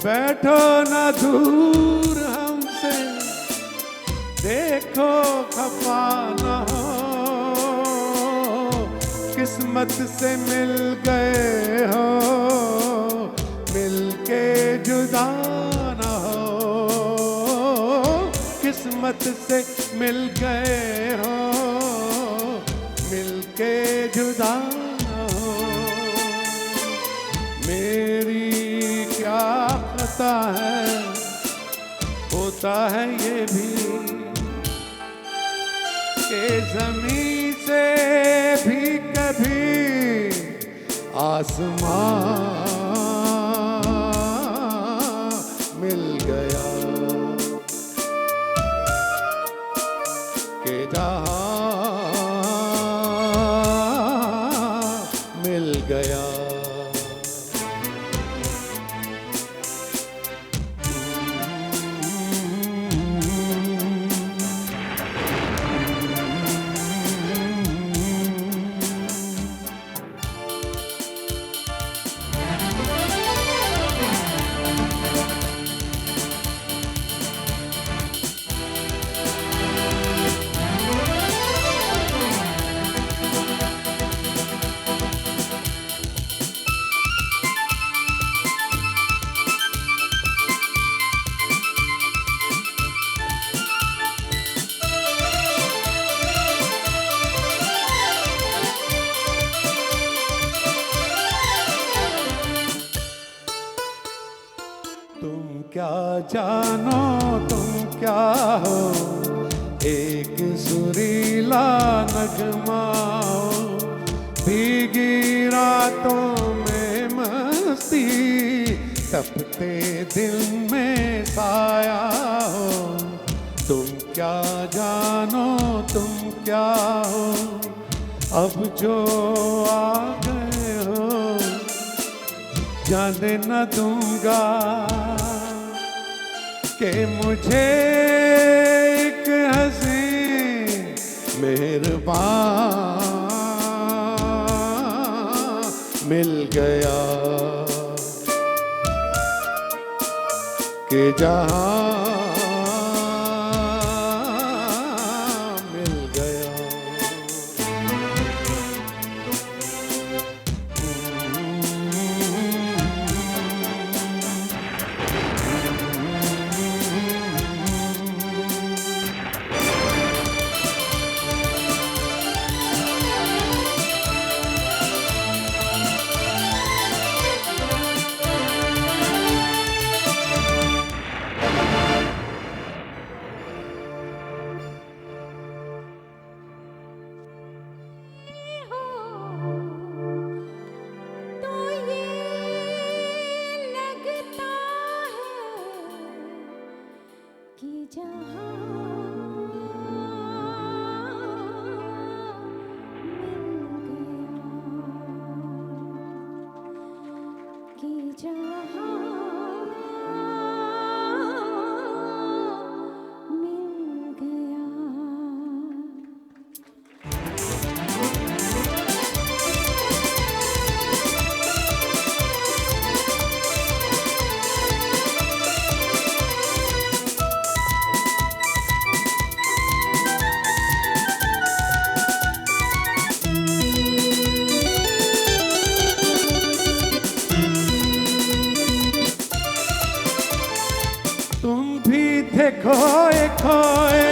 बैठो न दूर हमसे, देखो खफा न हो। किस्मत से मिल गए हो, मिलके जुदा न हो। किस्मत से मिल गए हो, मिलके जुदा न हो। मेरी क्या खता है, होता है ये भी कि ज़मीं से भी कभी आसमां मिल गया, कि जहां मिल गया। तुम क्या जानो तुम क्या हो, एक सुरीला नगमा हो, भीगी रातों में मस्ती, तपते दिल में साया हो। तुम क्या जानो तुम क्या हो, अब जो आ गए हो जाने न दूंगा कि मुझे एक हंसी मेहरबान मिल गया, कि जहां मिल गया। तो ये लगता है कि जहां मिल गया। तुम भी थे खोए खोए,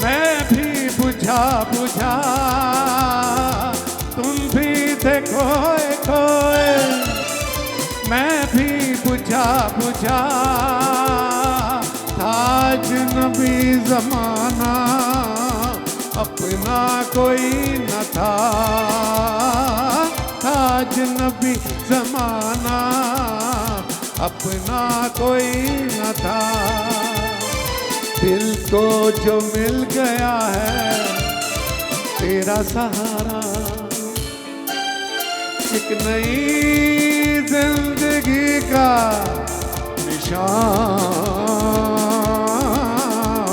मैं भी बुझा बुझा, तुम भी थे खोए खोए, मैं भी बुझा बुझा, था अजनबी जमाना अपना कोई न था, था अजनबी जमाना अपना कोई न था। दिल को जो मिल गया है तेरा सहारा, एक नई जिंदगी का निशान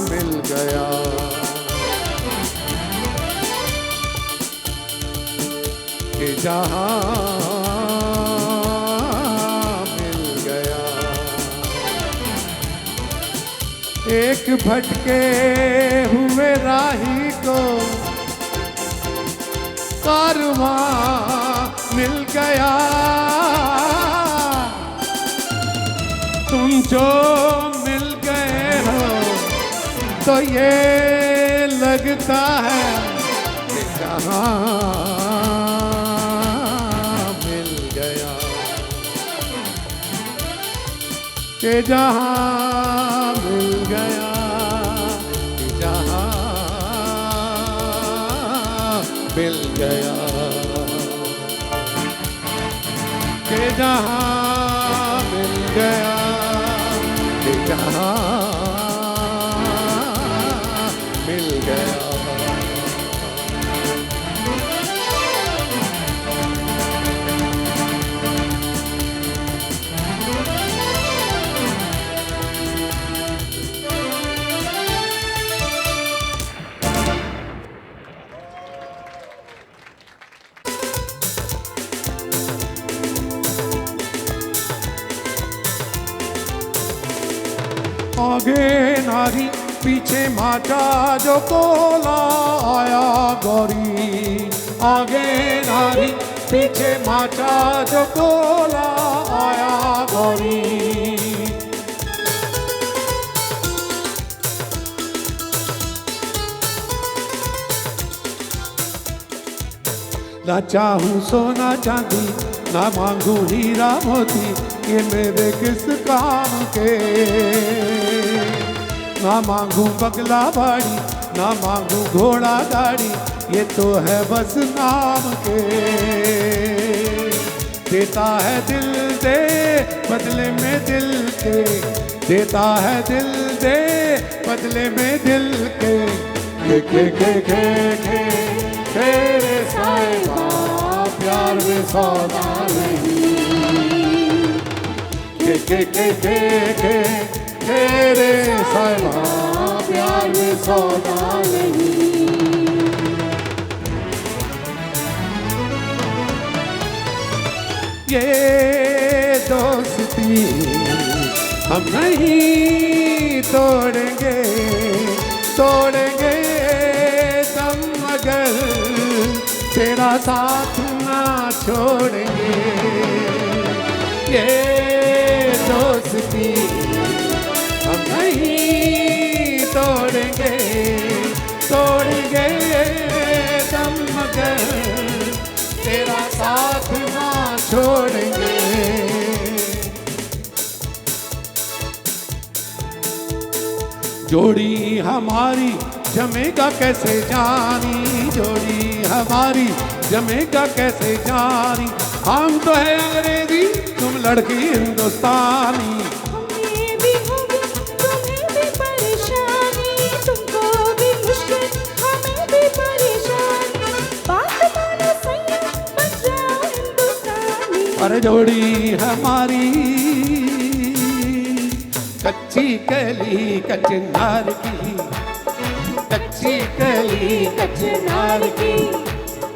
मिल गया, कि जहां एक भटके हुए राही को कारवां मिल गया, तुम जो मिल गए हो तो ये लगता है कि जहां मिल गया, कि जहां मिल गया, कि जहां मिल गया, कि जहां मिल गया, कि जहां मिल गया। आगे नारी पीछे माचा जो कोला आया गौरी, आगे नारी पीछे माचा जो कोला आया गौरी। ना चाहूं सोना चांदी ना मांगू हीरा मोती ये मेरे किस काम के। ना मांगू बंगला बाड़ी ना मांगू घोड़ा गाड़ी ये तो है बस नाम के। देता है दिल दे बदले में दिल के, देता है दिल दे बदले में दिल के। तेरे साहिबा प्यार में सौदा नहीं। तेरे साहिबा प्यार में सौदा नहीं। ये दोस्ती हम नहीं तोड़ेंगे, तोड़ेंगे दम मगर तेरा साथ ना छोड़ेंगे। ये दोस्ती हम नहीं तोड़ेंगे, तोड़ेंगे दम मगर तेरा साथ ना छोड़ेंगे। जोड़ी हमारी जमेगा कैसे जानी, जोड़ी हमारी जमेगा कैसे जानी। हम तो है अंग्रेजी तुम लड़की हिंदुस्तानी। हमें भी होगी तुम्हें भी परेशानी, तुमको भी मुश्किल हमें भी परेशानी। बात मानो सैया बन जाओ हिंदुस्तानी। अरे जोड़ी हमारी कच्ची कली कचनार की, कच्ची कली कचनार की।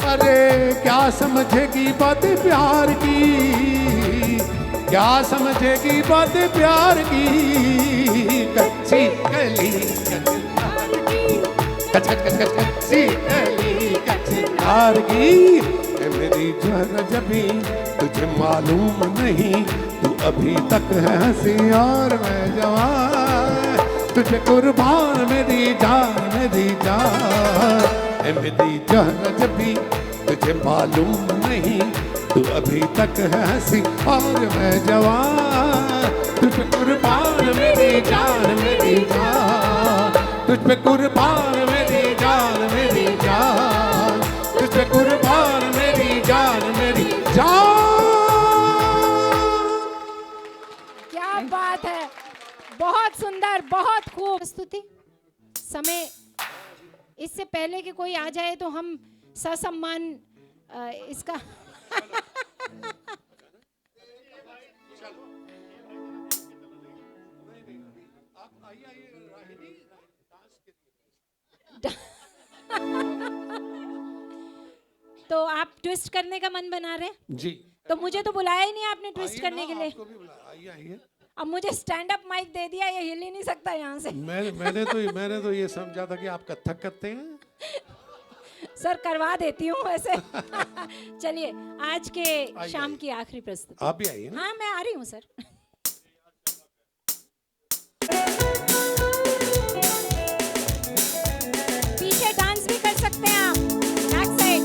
अरे क्या समझेगी बातें प्यार की, क्या समझेगी बातें प्यार की। कच्ची कली कचनार की, कच्ची कली कचनार की। मेरी जान जबी तुझे मालूम नहीं, तू अभी तक है हंसी और मैं जवान। तुझे कुर्बान मेरी जान, मेरी जान। मेरी जान जबी तुझे मालूम नहीं, तू अभी तक है हंसी और मैं जवान। तुझ पे कुर्बान मेरी जान, मेरी जान। तुझ पे कुर्बान मेरी जान, मेरी जान। तुझ पे कुर्बान मेरी जान, मेरी जान। क्या बात है, बहुत सुंदर, बहुत खूब प्रस्तुति। समय इससे पहले कि कोई आ जाए तो हम ससम्मान इसका तो आप ट्विस्ट करने का मन बना रहे हैं? जी तो मुझे तो बुलाया ही नहीं आपने ट्विस्ट आइए करने ना, के लिए। आपको भी बुलाया। आइए आइए। अब मुझे स्टैंड अप माइक दे दिया, ये हिल ही नहीं सकता यहाँ से। मैंने तो ये समझा था कि आप कथक करते हैं। सर करवा देती हूँ वैसे। चलिए आज के शाम की आखिरी प्रस्तुति। आप भी आइए ना। हाँ मैं आ रही हूँ सर। पीछे डांस भी कर सकते हैं आप, बैक साइड।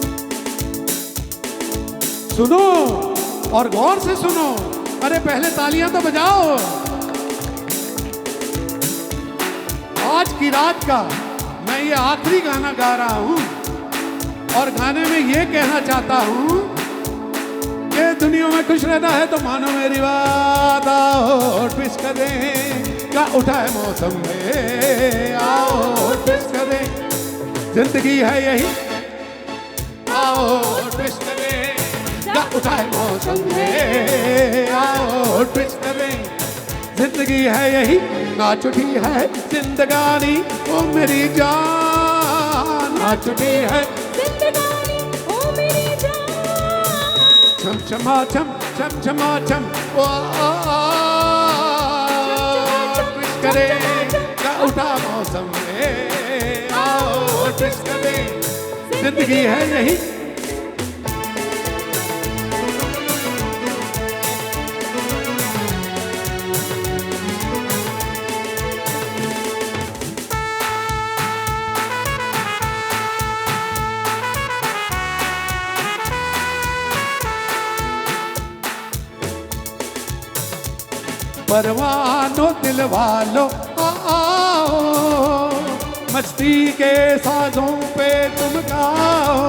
सुनो और गौर से सुनो। अरे पहले तालियां तो बजाओ। आज की रात का मैं ये आखिरी गाना गा रहा हूं और गाने में ये कहना चाहता हूं कि दुनिया में खुश रहना है तो मानो मेरी बात। आओ ट्विस्ट कर दें, क्या उठा है मौसम में। आओ ट्विस्ट कर दें, जिंदगी है यही। आओ ट्विस्ट कर दें, क्या उठा है मौसम में। आओ ट्विस्ट कर दें, जिंदगी है यही। नाच उठी है जिंदगानी ओ मेरी जान, नाच उठी है जिंदगानी ओ मेरी जान। छम छमा छम, छम छमा छम। ओ ट्विस्ट करे, क्या उठा मौसम में। आओ ट्विस्ट करे, जिंदगी है यही। परवानों दिल वालों आओ, मस्ती के साजों पे तुम गाओ,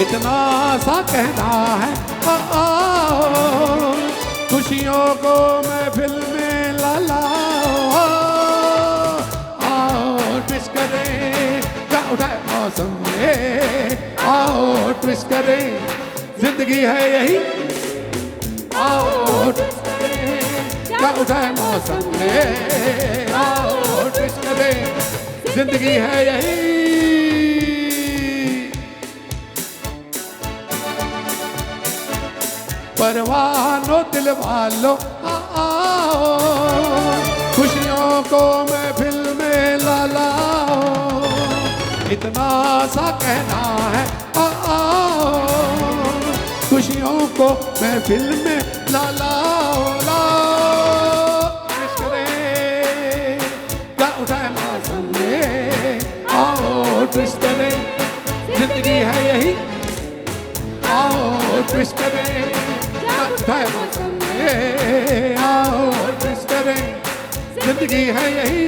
इतना सा कहना है आओ, खुशियों को महफिल में लाओ, आओ ट्विस्ट करें क्या उठाए मौसम में, आओ ट्विस्ट करें जिंदगी है यही, आओ ट्विस्ट करें क्या उठाए मौसम में, आओ ट्विस्ट करें जिंदगी है यही। परवानों दिल वालों आओ, खुशियों को महफिल में लाओ, इतना सा कहना है आओ, खुशियों को महफिल में लाओ, ट्विस्ट करें क्या उठाए मौसम में, आओ ट्विस्ट करें जिंदगी है यही, आओ ट्विस्ट करें क्या उठाए मौसम में, आओ ट्विस्ट करें जिंदगी है यही।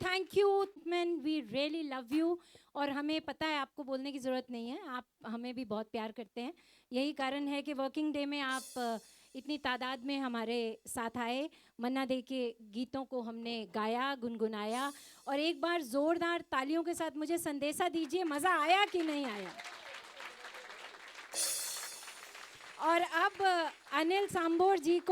Thank you man, we really love you. और हमें पता है आपको बोलने की ज़रूरत नहीं है, आप हमें भी बहुत प्यार करते हैं। यही कारण है कि वर्किंग डे में आप इतनी तादाद में हमारे साथ आए, मन्ना दे के गीतों को हमने गाया, गुनगुनाया। और एक बार ज़ोरदार तालियों के साथ मुझे संदेशा दीजिए, मज़ा आया कि नहीं आया। और अब अनिल सांभोर जी को